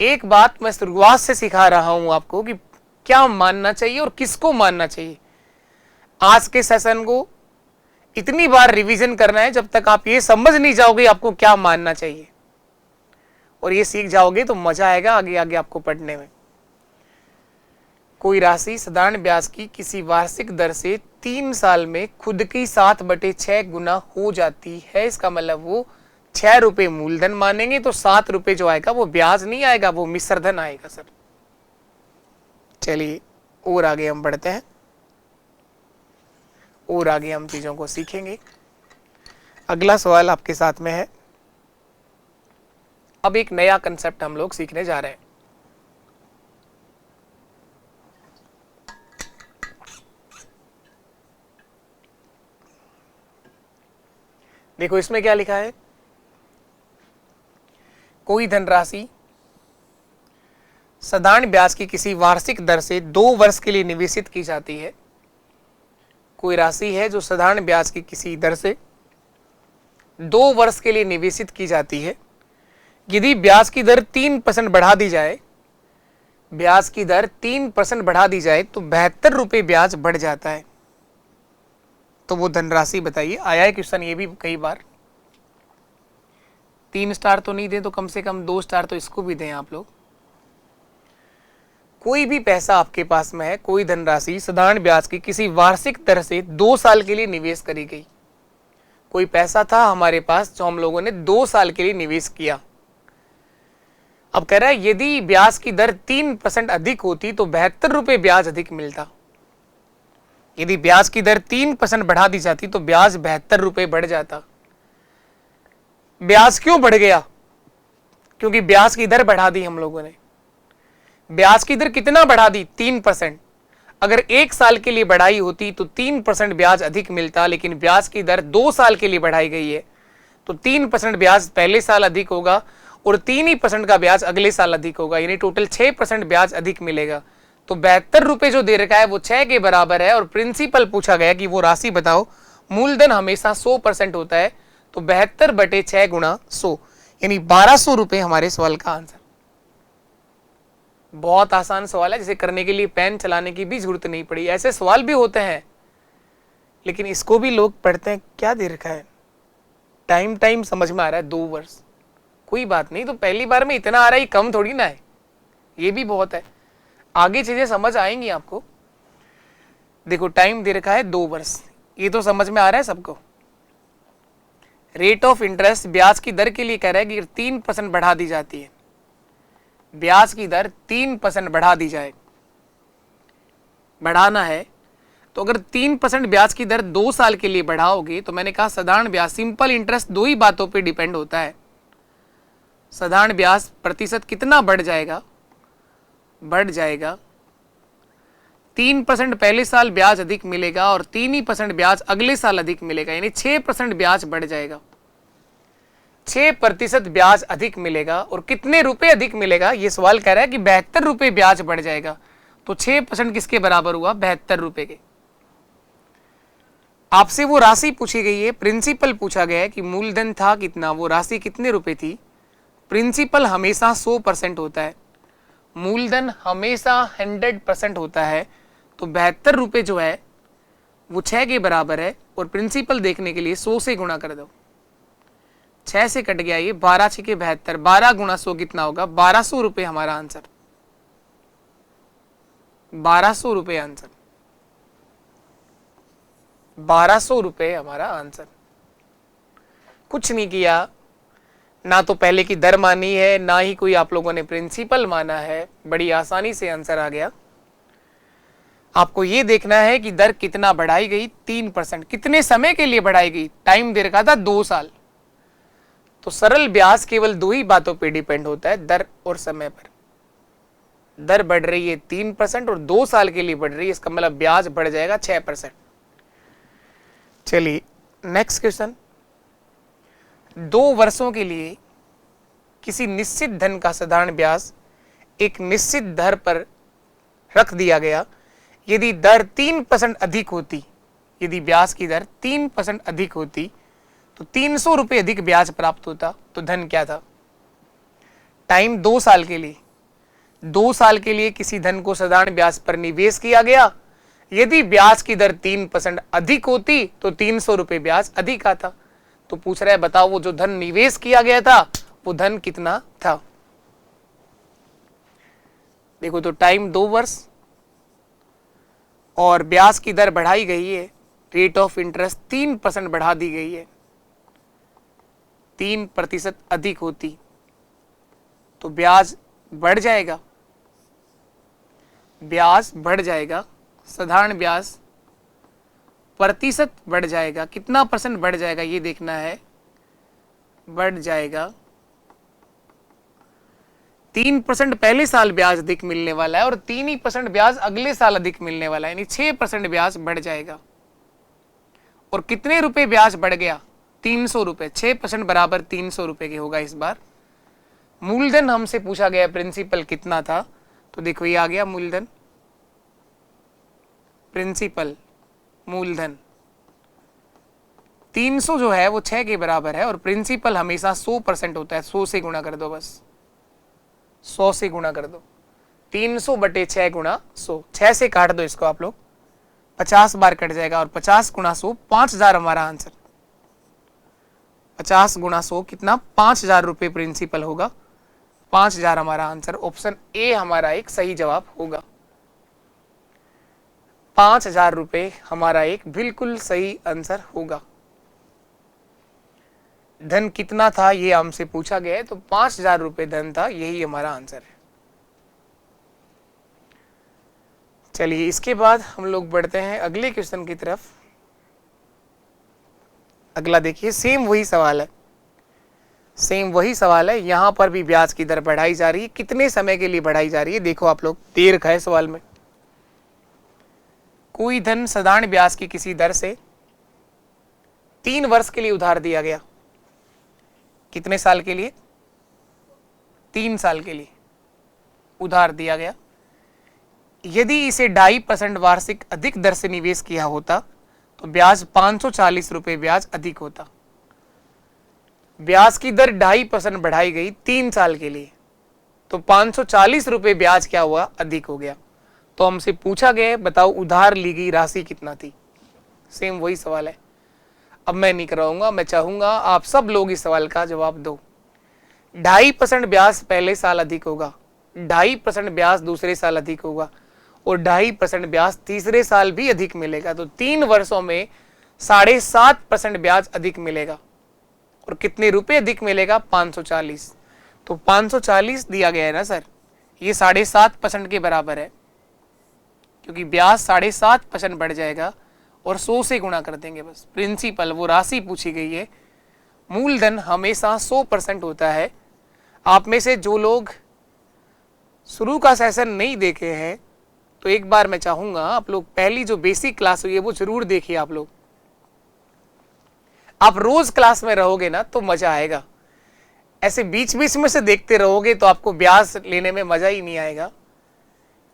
एक बात मैं शुरुआत से सिखा रहा हूं आपको कि क्या मानना चाहिए और किसको मानना चाहिए। आज के सेशन को इतनी बार रिवीजन करना है जब तक आप ये समझ नहीं जाओगे आपको क्या मानना चाहिए, और ये सीख जाओगे तो मजा आएगा आगे आगे आपको पढ़ने में। कोई राशि साधारण ब्याज की किसी वार्षिक दर से 3 साल में खुद की 7/6 गुना हो जाती है। इसका मतलब वो 6 रुपए मूलधन मानेंगे तो 7 रुपए जो आएगा वो ब्याज नहीं आएगा, वो मिश्रधन आएगा सर। चलिए और आगे हम बढ़ते हैं, और आगे हम चीजों को सीखेंगे। अगला सवाल आपके साथ में है। अब एक नया कंसेप्ट हम लोग सीखने जा रहे हैं। देखो इसमें क्या लिखा है, कोई धनराशि साधारण ब्याज की किसी वार्षिक दर से 2 वर्ष के लिए निवेशित की जाती है। कोई राशि है जो साधारण ब्याज की किसी दर से 2 वर्ष के लिए निवेशित की जाती है। यदि ब्याज की दर 3% बढ़ा दी जाए, ब्याज की दर 3% बढ़ा दी जाए तो 72 रुपये ब्याज बढ़ जाता है। तो वो धनराशि बताइए। आया है क्वेश्चन ये भी कई बार। 3 स्टार तो नहीं दें तो कम से कम 2 स्टार तो इसको भी दें आप लोग। कोई भी पैसा आपके पास में है, कोई धनराशि साधारण ब्याज की किसी वार्षिक दर से 2 साल के लिए निवेश करी गई। कोई पैसा था हमारे पास जो हम लोगों ने 2 साल के लिए निवेश किया। अब कह रहा है यदि ब्याज की दर 3% अधिक होती तो 72 रुपये ब्याज अधिक मिलता। यदि ब्याज की दर 3% बढ़ा दी जाती तो ब्याज 72 रुपये बढ़ जाता। ब्याज क्यों बढ़ गया? क्योंकि ब्याज की दर बढ़ा दी हम लोगों ने। ब्याज की दर कितना बढ़ा दी? 3%। अगर 1 साल के लिए बढ़ाई होती तो 3% ब्याज अधिक मिलता, लेकिन ब्याज की दर 2 साल के लिए बढ़ाई गई है तो 3% ब्याज पहले साल अधिक होगा और 3% का ब्याज अगले साल अधिक होगा, यानी टोटल 6% ब्याज अधिक मिलेगा। तो 72 रुपये जो दे रखा है वो 6 के बराबर है और प्रिंसिपल पूछा गया कि वो राशि बताओ। मूलधन हमेशा 100% होता है तो 72/6 गुणा 100 यानी 1200 रुपये हमारे सवाल का आंसर। बहुत आसान सवाल है, जिसे करने के लिए पेन चलाने की भी जरूरत नहीं पड़ी। ऐसे सवाल भी होते हैं लेकिन इसको भी लोग पढ़ते हैं। क्या दे रखा है? टाइम समझ में आ रहा है 2 वर्ष, कोई बात नहीं। तो पहली बार में इतना आ रहा है, कम थोड़ी ना है, ये भी बहुत है। आगे चीजें समझ आएंगी आपको। देखो टाइम दे रखा है 2 वर्ष, ये तो समझ में आ रहा है सबको। रेट ऑफ इंटरेस्ट ब्याज की दर के लिए कह रहा है कि 3% बढ़ा दी जाती है। ब्याज की दर 3% बढ़ा दी जाए, बढ़ाना है तो अगर 3% ब्याज की दर 2 साल के लिए बढ़ाओगे तो मैंने कहा साधारण ब्याज, सिंपल इंटरेस्ट 2 ही बातों पे डिपेंड होता है। साधारण ब्याज प्रतिशत कितना बढ़ जाएगा? बढ़ जाएगा 3% पहले साल ब्याज अधिक मिलेगा और 3% ब्याज अगले साल अधिक मिलेगा, यानी 6% ब्याज बढ़ जाएगा। 6% ब्याज अधिक मिलेगा और कितने रुपए अधिक मिलेगा? ये सवाल कह रहा है कि 72 रुपये ब्याज बढ़ जाएगा। तो 6% किसके बराबर हुआ? 72 रुपये के। आपसे वो राशि पूछी गई है, प्रिंसिपल पूछा गया है कि मूलधन था कितना, वो राशि कितने रुपए थी। प्रिंसिपल हमेशा 100% होता है, मूलधन हमेशा 100% होता है। तो 72 रुपये जो है वो 6 के बराबर है और प्रिंसिपल देखने के लिए 100 से गुणा कर दो। 6 से कट गया ये, 12 6 के 72, 12 गुणा 100 कितना होगा? 1200 रुपये हमारा आंसर। 1200 रुपये आंसर, 1200 रुपये हमारा आंसर। कुछ नहीं किया, ना तो पहले की दर मानी है, ना ही कोई आप लोगों ने प्रिंसिपल माना है, बड़ी आसानी से आंसर आ गया। आपको ये देखना है कि दर कितना बढ़ाई गई? 3%। कितने समय के लिए बढ़ाई गई? टाइम दे रखा था 2 साल। तो सरल ब्याज केवल 2 ही बातों पे डिपेंड होता है, दर और समय पर। दर बढ़ रही है 3% और 2 साल के लिए बढ़ रही है, इसका मतलब ब्याज बढ़ जाएगा 6%। चलिए नेक्स्ट क्वेश्चन। 2 वर्षों के लिए किसी निश्चित धन का साधारण ब्याज एक निश्चित दर पर रख दिया गया। यदि दर 3% अधिक होती, यदि ब्याज की दर 3% अधिक होती तो 300 रुपये अधिक ब्याज प्राप्त होता। तो धन क्या था? टाइम 2 साल के लिए, 2 साल के लिए किसी धन को साधारण ब्याज पर निवेश किया गया। यदि ब्याज की दर 3% अधिक होती तो 300 रुपये ब्याज अधिक आता। तो पूछ रहा है बताओ वो जो धन निवेश किया गया था वो धन कितना था? देखो तो टाइम 2 वर्ष और ब्याज की दर बढ़ाई गई है, रेट ऑफ इंटरेस्ट 3% बढ़ा दी गई है। 3% अधिक होती तो ब्याज बढ़ जाएगा, ब्याज बढ़ जाएगा। साधारण ब्याज प्रतिशत बढ़ जाएगा, कितना % बढ़ जाएगा ये देखना है। बढ़ जाएगा 3% पहले साल ब्याज अधिक मिलने वाला है और 3% ब्याज अगले साल अधिक मिलने वाला है, यानी 6% ब्याज बढ़ जाएगा। और कितने रुपए ब्याज बढ़ गया? 300 रुपए, 6% बराबर 300 रुपए के होगा इस बार। मूलधन हमसे पूछा गया प्रिंसिपल कितना था, तो देखो ये आ गया मूलधन, प्रिंसिपल मूलधन 300 जो है वो 6 के बराबर है, और प्रिंसिपल हमेशा 100% होता है, 100 से गुणा कर दो, बस 100 से गुणा कर दो, 300 बटे 6 गुणा 100, 6 से काट दो इसको आप लोग, 50 बार कट जाएगा, और 50 गुणा 100 5000 हमारा आंसर। 50 गुणा 100 कितना, 5000 रुपये प्रिंसिपल होगा, 5000 हमारा आंसर। ऑप्शन ए हमारा एक सही जवाब होगा, 5000 रुपये हमारा एक बिल्कुल सही आंसर होगा। धन कितना था ये हमसे पूछा गया है, तो 5000 रुपये धन था, यही हमारा आंसर है। चलिए इसके बाद हम लोग बढ़ते हैं अगले क्वेश्चन की तरफ। अगला देखिए, सेम वही सवाल है, सेम वही सवाल है, यहां पर भी ब्याज की दर बढ़ाई जा रही है। कितने समय के लिए बढ़ाई जा रही है, देखो आप लोग, दे रखा है सवाल में, कोई धन साधारण ब्याज की किसी दर से 3 वर्ष के लिए उधार दिया गया। कितने साल के लिए, 3 साल के लिए उधार दिया गया। यदि इसे 2.5% वार्षिक अधिक दर से निवेश किया होता तो ब्याज 540 रुपये ब्याज अधिक होता। ब्याज की दर 2.5% बढ़ाई गई 3 साल के लिए, तो 540 रुपये ब्याज क्या हुआ, अधिक हो गया। तो हमसे पूछा गया, बताओ उधार ली गई राशि कितना थी। सेम वही सवाल है। अब मैं नहीं कराऊंगा, मैं चाहूंगा आप सब लोग इस सवाल का जवाब दो। 2.5% ब्याज पहले साल अधिक होगा, 2.5% ब्याज दूसरे साल अधिक होगा, और 2.5% ब्याज तीसरे साल भी अधिक मिलेगा। तो 3 वर्षों में 7.5% ब्याज अधिक मिलेगा, और कितने रुपए अधिक मिलेगा, 540। तो 540 दिया गया है ना सर, ये 7.5% के बराबर है, क्योंकि ब्याज 7.5% बढ़ जाएगा, और 100 से गुणा कर देंगे बस। प्रिंसिपल वो राशि पूछी गई है, मूलधन हमेशा 100% होता है। आप में से जो लोग शुरू का सेशन नहीं देखे हैं, तो एक बार मैं चाहूंगा आप लोग पहली जो बेसिक क्लास हुई है वो जरूर देखिए। आप लोग, आप रोज क्लास में रहोगे ना तो मजा आएगा, ऐसे बीच बीच में से देखते रहोगे तो आपको ब्याज लेने में मजा ही नहीं आएगा,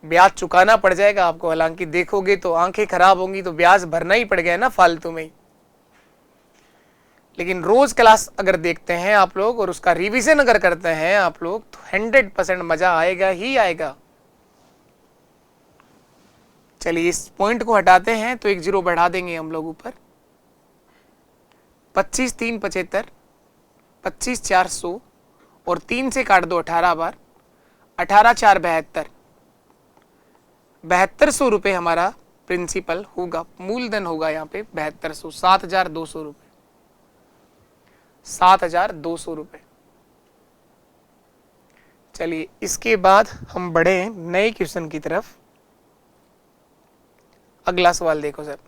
ब्याज चुकाना पड़ जाएगा आपको। हालांकि देखोगे तो आंखें खराब होंगी, तो ब्याज भरना ही पड़ गया ना फालतू में ही। लेकिन रोज क्लास अगर देखते हैं आप लोग और उसका रिवीजन अगर करते हैं आप लोग, तो 100% मजा आएगा ही आएगा। चलिए इस पॉइंट को हटाते हैं, तो 1 0 बढ़ा देंगे हम लोग ऊपर। 25 3 75, 25 4 100, और 3 से काट दो 18 बार, 18 4 72, 7200 रुपये हमारा प्रिंसिपल होगा, मूलधन होगा यहाँ पे 7200, 7200 रुपये, 7200 रुपये। चलिए इसके बाद हम बढ़े नए क्वेश्चन की तरफ। अगला सवाल देखो सर,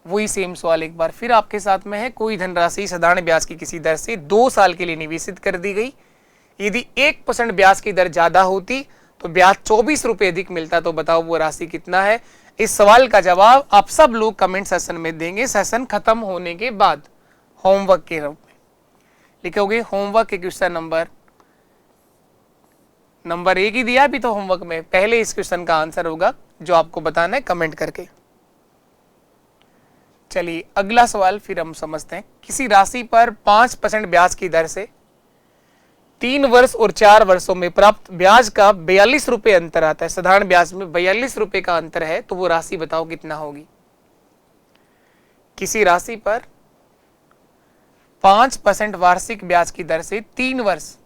वही सेम सवाल एक बार फिर आपके साथ में है। कोई धनराशि साधारण ब्याज की किसी दर से 2 साल के लिए निवेशित कर दी गई। यदि 1% ब्याज की दर ज्यादा होती तो ब्याज 24 रुपये अधिक मिलता, तो बताओ वो राशि कितना है। इस सवाल का जवाब आप सब लोग कमेंट सेशन में देंगे, सेशन खत्म होने के बाद होमवर्क के रूप में लिखोगे। होमवर्क के क्वेश्चन नंबर 1 ही दिया अभी तो होमवर्क में, पहले इस क्वेश्चन का आंसर होगा जो आपको बताना है कमेंट करके। चलिए अगला सवाल फिर हम समझते हैं। किसी राशि पर 5% ब्याज की दर से 3 वर्ष और 4 वर्षों में प्राप्त ब्याज का 42 रुपये अंतर आता है। साधारण ब्याज में 42 रुपये का अंतर है, तो वो राशि बताओ कितना होगी। किसी राशि पर 5% वार्षिक ब्याज की दर से 3 वर्ष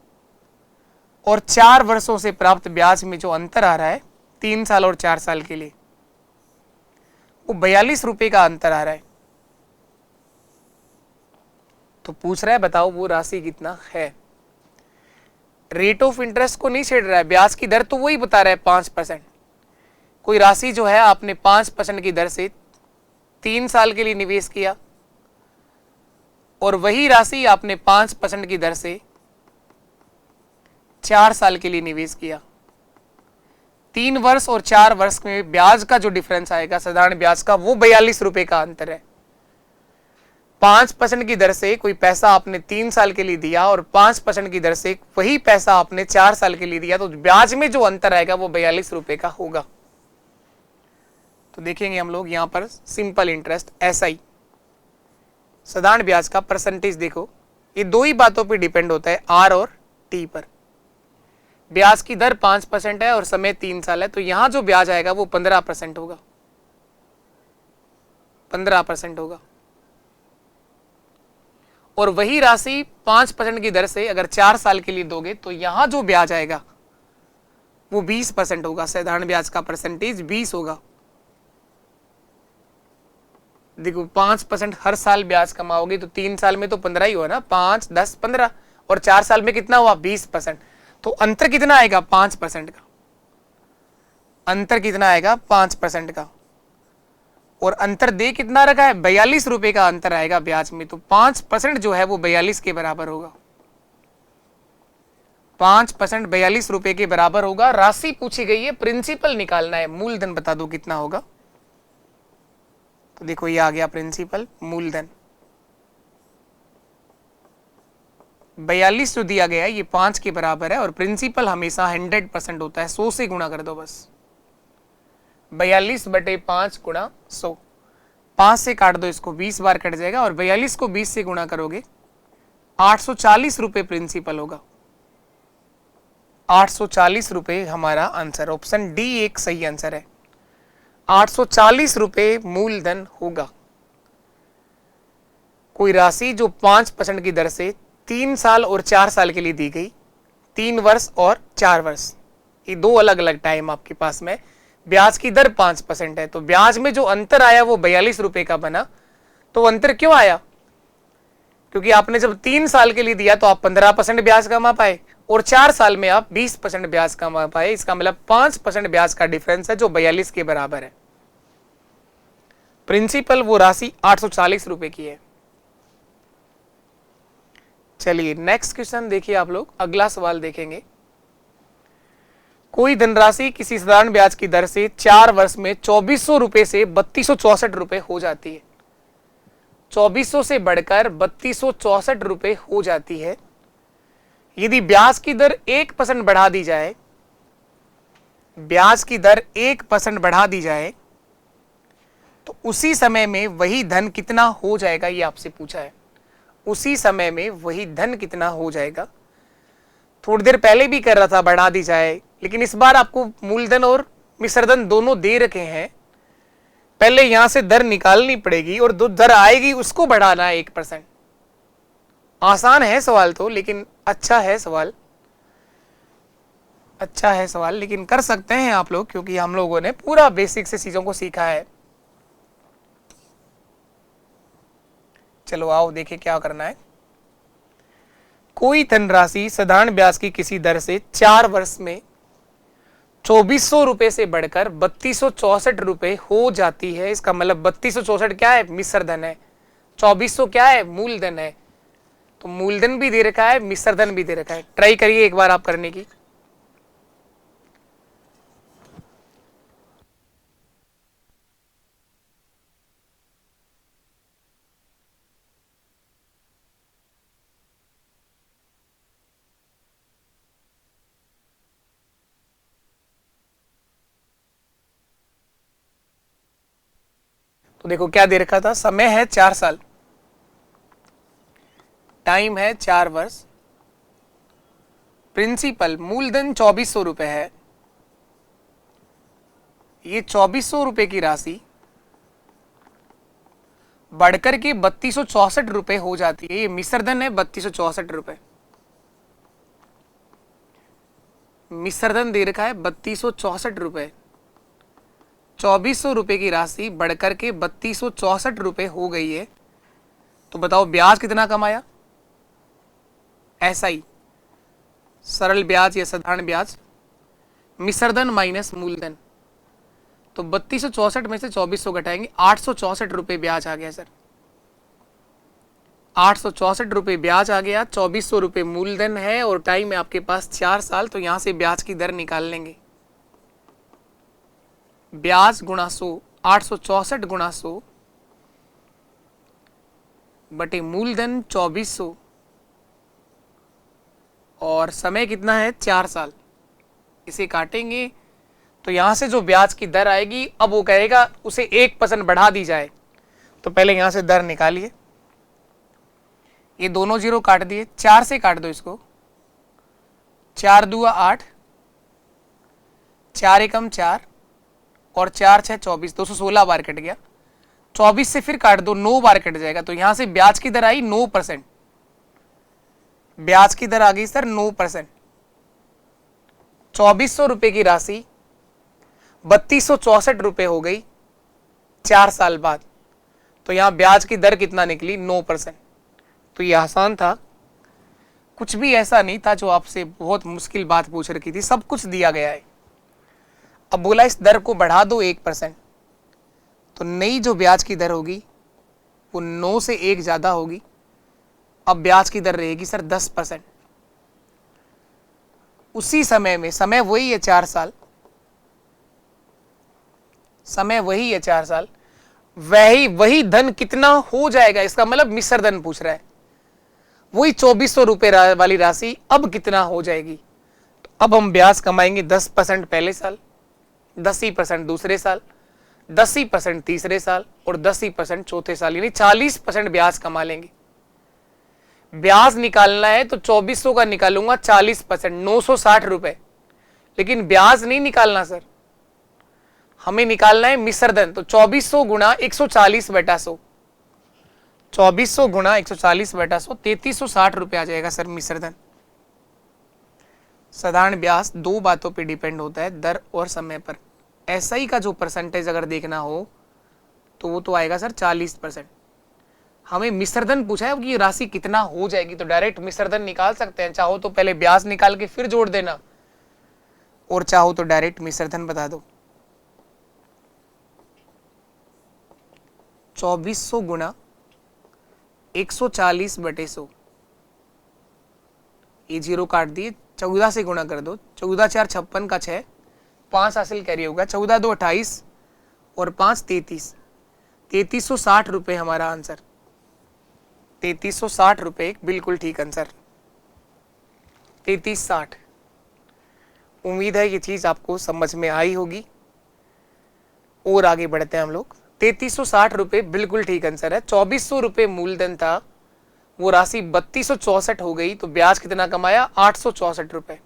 और 4 वर्षों से प्राप्त ब्याज में जो अंतर आ रहा है 3 साल और 4 साल के लिए, वो 42 रुपये का अंतर आ रहा है। तो पूछ रहा है बताओ वो राशि कितना है। रेट ऑफ इंटरेस्ट को नहीं छेड़ रहा है, ब्याज की दर तो वही बता रहा है 5%। कोई राशि जो है आपने 5% की दर से 3 साल के लिए निवेश किया, और वही राशि आपने 5% की दर से 4 साल के लिए निवेश किया। 3 वर्ष और 4 वर्ष में ब्याज का जो डिफरेंस आएगा साधारण ब्याज का, वो 42 रुपये का अंतर है। 5% की दर से कोई पैसा आपने 3 साल के लिए दिया और 5% की दर से वही पैसा आपने 4 साल के लिए दिया, तो ब्याज में जो अंतर आएगा वो 42 रुपए का होगा। तो देखेंगे हम लोग यहां पर सिंपल इंटरेस्ट एसआई, साधारण ब्याज का परसेंटेज देखो, ये दो ही बातों पे डिपेंड होता है, आर और टी पर। ब्याज की दर 5% है और समय 3 साल है, तो यहां जो ब्याज आएगा वो 15% होगा, 15% होगा। और वही राशि 5% की दर से अगर 4 साल के लिए दोगे तो यहां जो ब्याज आएगा वो 20% होगा। साधारण ब्याज का परसेंटेज 20 होगा। देखो 5% हर साल ब्याज कमाओगे तो 3 साल में तो 15 ही हुआ ना, 5, 10, 15, और 4 साल में कितना हुआ 20%। तो अंतर कितना आएगा 5% का, अंतर कितना आएगा 5% का। और अंतर दे कितना रखा है 42 रुपए का अंतर आएगा ब्याज में, तो 5% जो है वो 42 के बराबर होगा। 5% 42 रुपए के बराबर होगा। राशि पूछी गई है, प्रिंसिपल निकालना है, मूलधन बता दो कितना होगा। तो देखो ये आ गया प्रिंसिपल, मूलधन 42 जो दिया गया है ये 5 के बराबर है, और प्रिंसिपल हमेशा 100% होता है, 100 से गुणा कर दो बस, 42/5 गुणा 100, 5 से काट दो इसको, 20 बार कट जाएगा, और 42 को 20 से गुणा करोगे 840 रुपए प्रिंसिपल होगा। 840 रुपए हमारा आंसर, ऑप्शन डी एक सही आंसर है। 840 रुपए मूलधन होगा। कोई राशि जो 5% की दर से 3 साल और 4 साल के लिए दी गई, 3 वर्ष और 4 वर्ष, ये दो अलग अलग टाइम आपके पास में, ब्याज की दर 5% है, तो ब्याज में जो अंतर आया वो 42 रुपए का बना। तो अंतर क्यों आया? क्योंकि आपने जब 3 साल के लिए दिया तो आप 15% ब्याज कमा पाए, और 4 साल में आप 20% ब्याज कमा पाए। इसका मतलब 5% ब्याज का डिफरेंस है जो 42 के बराबर है। प्रिंसिपल वो राशि 840 रुपए की है। चलिए नेक्स्ट क्वेश्चन देखिए आप लोग, अगला सवाल देखेंगे। कोई धनराशि किसी साधारण ब्याज की दर से 4 वर्ष में 2400 रुपए से 3264 रुपए हो जाती है। 2400 से बढ़कर 3264 रुपए हो जाती है। यदि ब्याज की दर 1% बढ़ा दी जाए, ब्याज की दर 1% बढ़ा दी जाए, तो उसी समय में वही धन कितना हो जाएगा, ये आपसे पूछा है। उसी समय में वही धन कितना हो जाएगा। थोड़ी देर पहले भी कर रहा था बढ़ा दी जाए, लेकिन इस बार आपको मूलधन और मिश्रधन दोनों दे रखे हैं। पहले यहां से दर निकालनी पड़ेगी और जो दर आएगी उसको बढ़ाना है 1%। आसान है सवाल तो, लेकिन अच्छा है सवाल, अच्छा है सवाल, लेकिन कर सकते हैं आप लोग, क्योंकि हम लोगों ने पूरा बेसिक से चीजों को सीखा है। चलो आओ देखें क्या करना है। कोई धनराशि साधारण ब्याज की किसी दर से 4 वर्ष में 2400 रुपए से बढ़कर 3264 रुपए हो जाती है। इसका मतलब 3264 क्या है, मिश्रधन है, 2400 क्या है, मूलधन है। तो मूलधन भी दे रखा है, मिश्रधन भी दे रखा है। ट्राई करिए एक बार आप करने की। तो देखो क्या दे रखा था, समय है 4 साल, टाइम है 4 वर्ष, प्रिंसिपल मूलधन 2400 रुपए है। ये 2400 रुपए की राशि बढ़कर के 3264 रुपए हो जाती है। ये मिश्रधन है 3264 रुपए, मिश्रधन दे रखा है 3264 रुपए। 2400 रुपए की राशि बढ़कर के 3264 रुपए हो गई है। तो बताओ ब्याज कितना कमाया? ऐसा ही सरल ब्याज या साधारण ब्याज, मिश्रधन माइनस मूलधन। तो 3264 में से 2400 घटाएंगे, 864 रुपए ब्याज आ गया सर। 864 रुपए ब्याज आ गया, 2400 रुपए मूलधन है, और टाइम है आपके पास 4 साल। तो यहां से ब्याज की दर निकाल लेंगे, ब्याज गुणा 100, 864 गुणा 100, बटे मूलधन 2400 और समय कितना है 4 साल। इसे काटेंगे तो यहां से जो ब्याज की दर आएगी, अब वो कहेगा उसे 1% बढ़ा दी जाए। तो पहले यहां से दर निकालिए, ये दोनों जीरो काट दिए, 4 से काट दो इसको, 4 दूआ 8, 4 एकम 4 और 4 6 24, 216 बार कट गया। 24 से फिर काट दो, 9 बार कट जाएगा। तो यहां से ब्याज की दर आई 9%। ब्याज की दर आ गई सर 9%। 2400 रुपए की राशि 3264 रुपए हो गई 4 साल बाद। तो यहां ब्याज की दर कितना निकली 9%। तो ये आसान था, कुछ भी ऐसा नहीं था जो आपसे बहुत मुश्किल बात पूछ रखी थी, सब कुछ दिया गया है। अब बोला इस दर को बढ़ा दो 1%, तो नई जो ब्याज की दर होगी वो 9 से 1 ज्यादा होगी। अब ब्याज की दर रहेगी सर 10%। उसी समय में, समय वही है 4 साल, समय वही है 4 साल, वही धन कितना हो जाएगा, इसका मतलब मिश्र धन पूछ रहा है। वही 2400 रुपए वाली राशि अब कितना हो जाएगी। तो अब हम ब्याज कमाएंगे 10% पहले साल, 10% दूसरे साल, 10% तीसरे साल और 10% चौथे साल, यानी 40% ब्याज कमा लेंगे। ब्याज निकालना है तो 2400 का निकालूंगा 40%, 960 रुपए। लेकिन ब्याज नहीं निकालना सर, हमें निकालना है मिश्र धन। तो 2400 गुणा 140 बटा 100, 2400 गुणा 140 बटा 100, 3360 रुपए आ जाएगा सर मिश्र धन। साधारण ब्याज दो बातों पे डिपेंड होता है, दर और समय पर। एसआई का जो परसेंटेज अगर देखना हो तो वो तो आएगा सर 40%। हमें मिश्रधन पूछा है कि राशि कितना हो जाएगी, तो डायरेक्ट मिश्रधन निकाल सकते हैं। चाहो तो पहले ब्याज निकाल के फिर जोड़ देना, और चाहो तो डायरेक्ट मिश्रधन बता दो। 2400 गुणा 140 बटे 100, ये जीरो काट दिए, 14 से गुणा कर दो, 14 4 56 का 6, 5 हासिल कैरी होगा, 14 2 28 और 5 33, 3360 रुपए हमारा आंसर। 3360 रुपए बिल्कुल ठीक आंसर, 3360। उम्मीद है ये चीज आपको समझ में आई होगी, और आगे बढ़ते हैं हम लोग। 3360 रुपए बिल्कुल ठीक आंसर है। 2400 रुपए मूलधन था, वो राशि 3264 हो गई, तो ब्याज कितना कमाया 864 रुपए।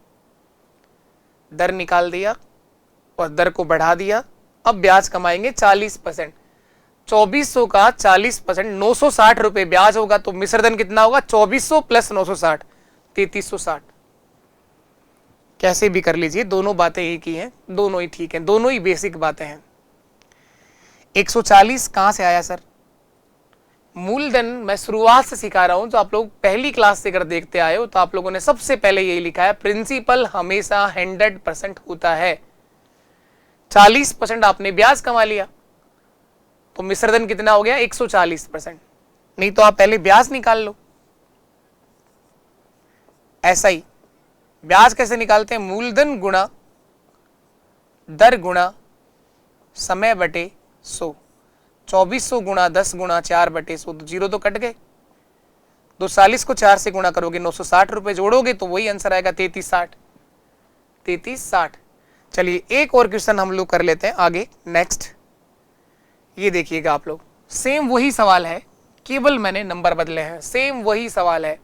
दर निकाल दिया और दर को बढ़ा दिया, अब ब्याज कमाएंगे 40%। 2400 का 40%, 960 रुपए ब्याज होगा, तो मिश्रधन कितना होगा 2400 प्लस 960, 3360। कैसे भी कर लीजिए, दोनों बातें एक ही हैं, दोनों ही ठीक हैं, दोनों ही बेसिक बातें हैं। 140 कहां से आया सर? मूलधन मैं शुरुआत से सिखा रहा हूं, जो आप लोग पहली क्लास से अगर देखते आए हो तो आप लोगों ने सबसे पहले यही लिखा है, प्रिंसिपल हमेशा 100% होता है। 40% आपने ब्याज कमा लिया, तो मिश्रधन कितना हो गया 140%। नहीं तो आप पहले ब्याज निकाल लो। ऐसा ही ब्याज कैसे निकालते हैं? मूलधन गुणा दर गुणा समय बटे 100। 2400 गुणा 10 गुणा 4 बटे 100, तो जीरो तो कट गए। 240 को 4 से गुणा करोगे 960 रुपए, जोड़ोगे तो वही आंसर आएगा 3360। 3360। चलिए एक और क्वेश्चन हम लोग कर लेते हैं आगे। नेक्स्ट ये देखिएगा आप लोग, सेम वही सवाल है, केवल मैंने नंबर बदले हैं। सेम वही सवाल है।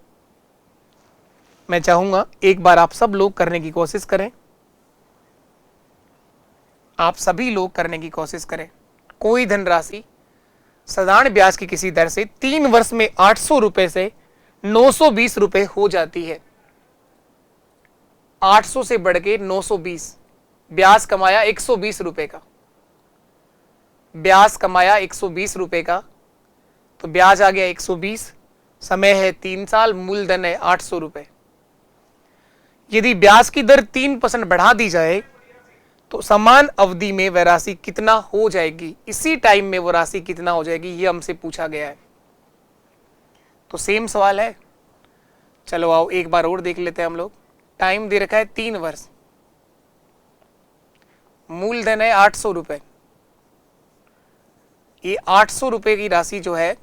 मैं चाहूंगा एक बार आप सब लोग करने की कोशिश करें, आप सभी लोग करने की कोशिश करें। कोई धनराशि साधारण ब्याज की किसी दर से 3 वर्ष में 800 रुपए से 920 रुपए हो जाती है। 800 से बढ़ के 920, ब्याज कमाया 120 रुपए का, ब्याज कमाया 120 रुपए का, तो ब्याज आ गया 120, समय है 3 साल, मूलधन है 800 रुपए। यदि ब्याज की दर 3% बढ़ा दी जाए तो समान अवधि में वह राशि कितना हो जाएगी, इसी टाइम में वो राशि कितना हो जाएगी, ये हमसे पूछा गया है। तो सेम सवाल है। चलो आओ एक बार और देख लेते हैं हम लोग। टाइम दे रखा है 3 वर्ष, मूलधन है 800 रुपए। ये 800 रुपए की राशि जो है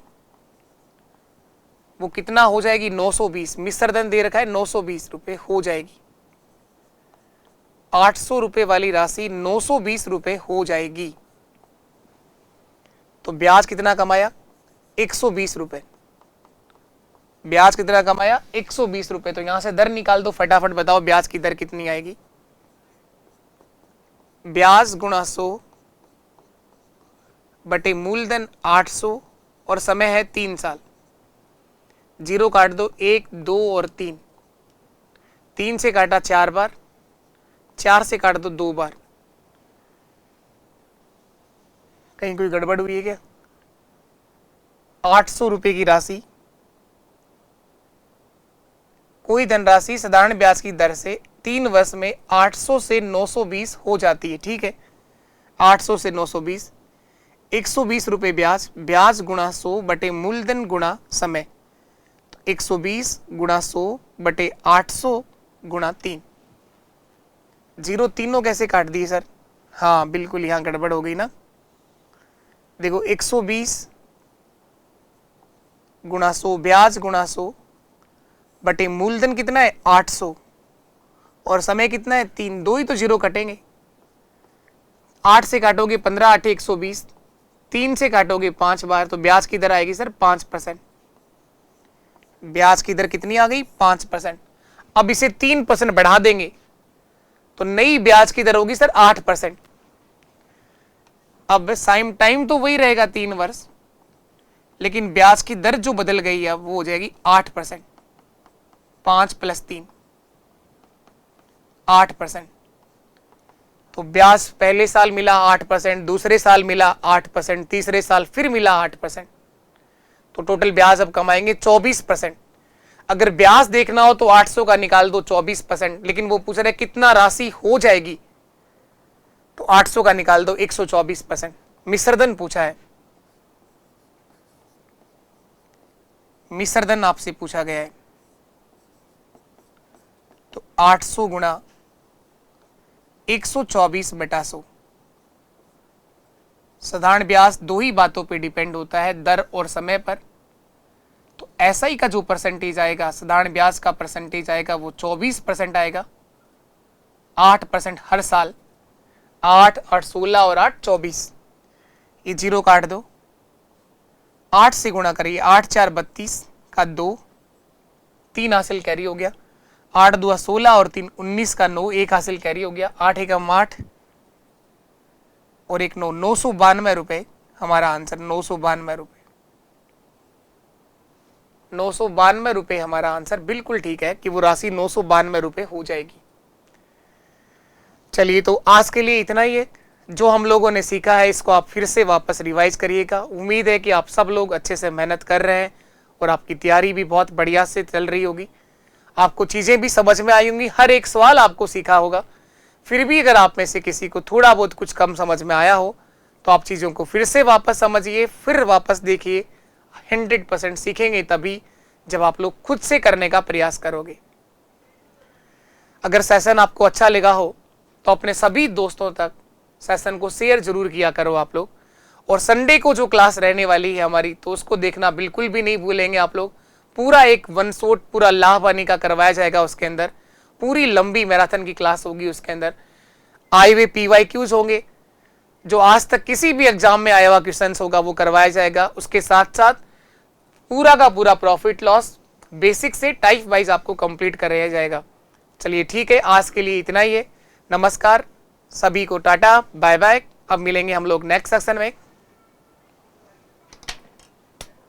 वो कितना हो जाएगी 920। मिश्र धन दे रखा है 920 रुपए हो जाएगी। 800 रुपए वाली राशि 920 रुपए हो जाएगी। तो ब्याज कितना कमाया 120 रुपए। ब्याज कितना कमाया 120 रुपए। तो यहां से दर निकाल दो फटाफट, बताओ ब्याज की दर कितनी आएगी। ब्याज गुणा 100 बटे मूलधन 800 और समय है 3 साल। जीरो काट दो 1 2 और 3। 3 से काटा 4 बार, 4 से काट दो 2 बार। कहीं कोई गड़बड़ हुई है क्या? 800 रुपए की राशि, कोई धनराशि साधारण ब्याज की दर से 3 वर्ष में 800 से 920 हो जाती है। ठीक है, 800 से 920, 120 रुपए ब्याज। ब्याज गुणा 100 बटे मूलधन गुणा समय। तो 120 गुणा 100 बटे 800 गुणा 3। जीरो तीनों कैसे काट दिए सर? हाँ बिल्कुल, यहां गड़बड़ हो गई ना। देखो 120 गुणा 100, ब्याज गुणा 100 बटे मूलधन कितना है 800 और समय कितना है 3। दो ही तो जीरो कटेंगे। 8 से काटोगे 15, 8 120, 3 से काटोगे 5 बार, तो ब्याज की दर आएगी सर 5%। ब्याज की दर कितनी आ गई 5%। अब इसे 3% बढ़ा देंगे तो नई ब्याज की दर होगी सर 8%। अब साइम टाइम तो वही रहेगा 3 वर्ष, लेकिन ब्याज की दर जो बदल गई है वो हो जाएगी 8%। 5 + 3 8%। तो ब्याज पहले साल मिला 8%, दूसरे साल मिला 8%, तीसरे साल फिर मिला 8%। तो टोटल ब्याज अब कमाएंगे 24%। अगर ब्याज देखना हो तो 800 का निकाल दो 24%, लेकिन वो पूछ रहे कितना राशि हो जाएगी, तो 800 का निकाल दो 124%। मिश्रधन पूछा है, मिश्रधन आपसे पूछा गया है। तो 800 गुणा 124 बटा 100। साधारण ब्याज दो ही बातों पे डिपेंड होता है, दर और समय पर। तो एसआई का जो परसेंटेज आएगा, साधारण ब्याज का परसेंटेज आएगा वो 24% आएगा। 8% हर साल। 8 8 16 और 8 24। ये जीरो काट दो, 8 से गुणा करिए, 8 4 32 का 2, 3 हासिल कैरी हो गया। 8 2 16 और 3 19 का 9, 1 हासिल कैरी हो गया। 8 1 8 और 1 9, 992 रुपए हमारा आंसर। 992 रुपए, 992 रुपए हमारा आंसर। बिल्कुल ठीक है कि वो राशि 992 रुपए हो जाएगी। चलिए, तो आज के लिए इतना ही है। जो हम लोगों ने सीखा है इसको आप फिर से वापस रिवाइज करिएगा। उम्मीद है कि आप सब लोग अच्छे से मेहनत कर रहे हैं और आपकी तैयारी भी बहुत बढ़िया से चल रही होगी। आपको चीज़ें भी समझ में आई होंगी, हर एक सवाल आपको सीखा होगा। फिर भी अगर आप में से किसी को थोड़ा बहुत कुछ कम समझ में आया हो तो आप चीज़ों को फिर से वापस समझिए, फिर वापस देखिए। 100% सीखेंगे तभी जब आप लोग खुद से करने का प्रयास करोगे। अगर सेशन आपको अच्छा लगा हो तो अपने सभी दोस्तों तक सेशन को शेयर जरूर किया करो आप लोग। और संडे को जो क्लास रहने वाली है हमारी, तो उसको देखना बिल्कुल भी नहीं भूलेंगे आप लोग। पूरा एक वन शॉट पूरा लाभ पाने का करवाया जाएगा। उसके अंदर पूरी लंबी मैराथन की क्लास होगी। उसके अंदर आए हुए PYQs होंगे, जो आज तक किसी भी एग्जाम में आया हुआ क्वेश्चंस होगा वो करवाया जाएगा। उसके साथ साथ पूरा का पूरा प्रॉफिट लॉस बेसिक से टाइप वाइज आपको कंप्लीट कराया जाएगा। चलिए ठीक है, आज के लिए इतना ही है। नमस्कार, सभी को टाटा बाय बाय। अब मिलेंगे हम लोग नेक्स्ट सेक्शन में।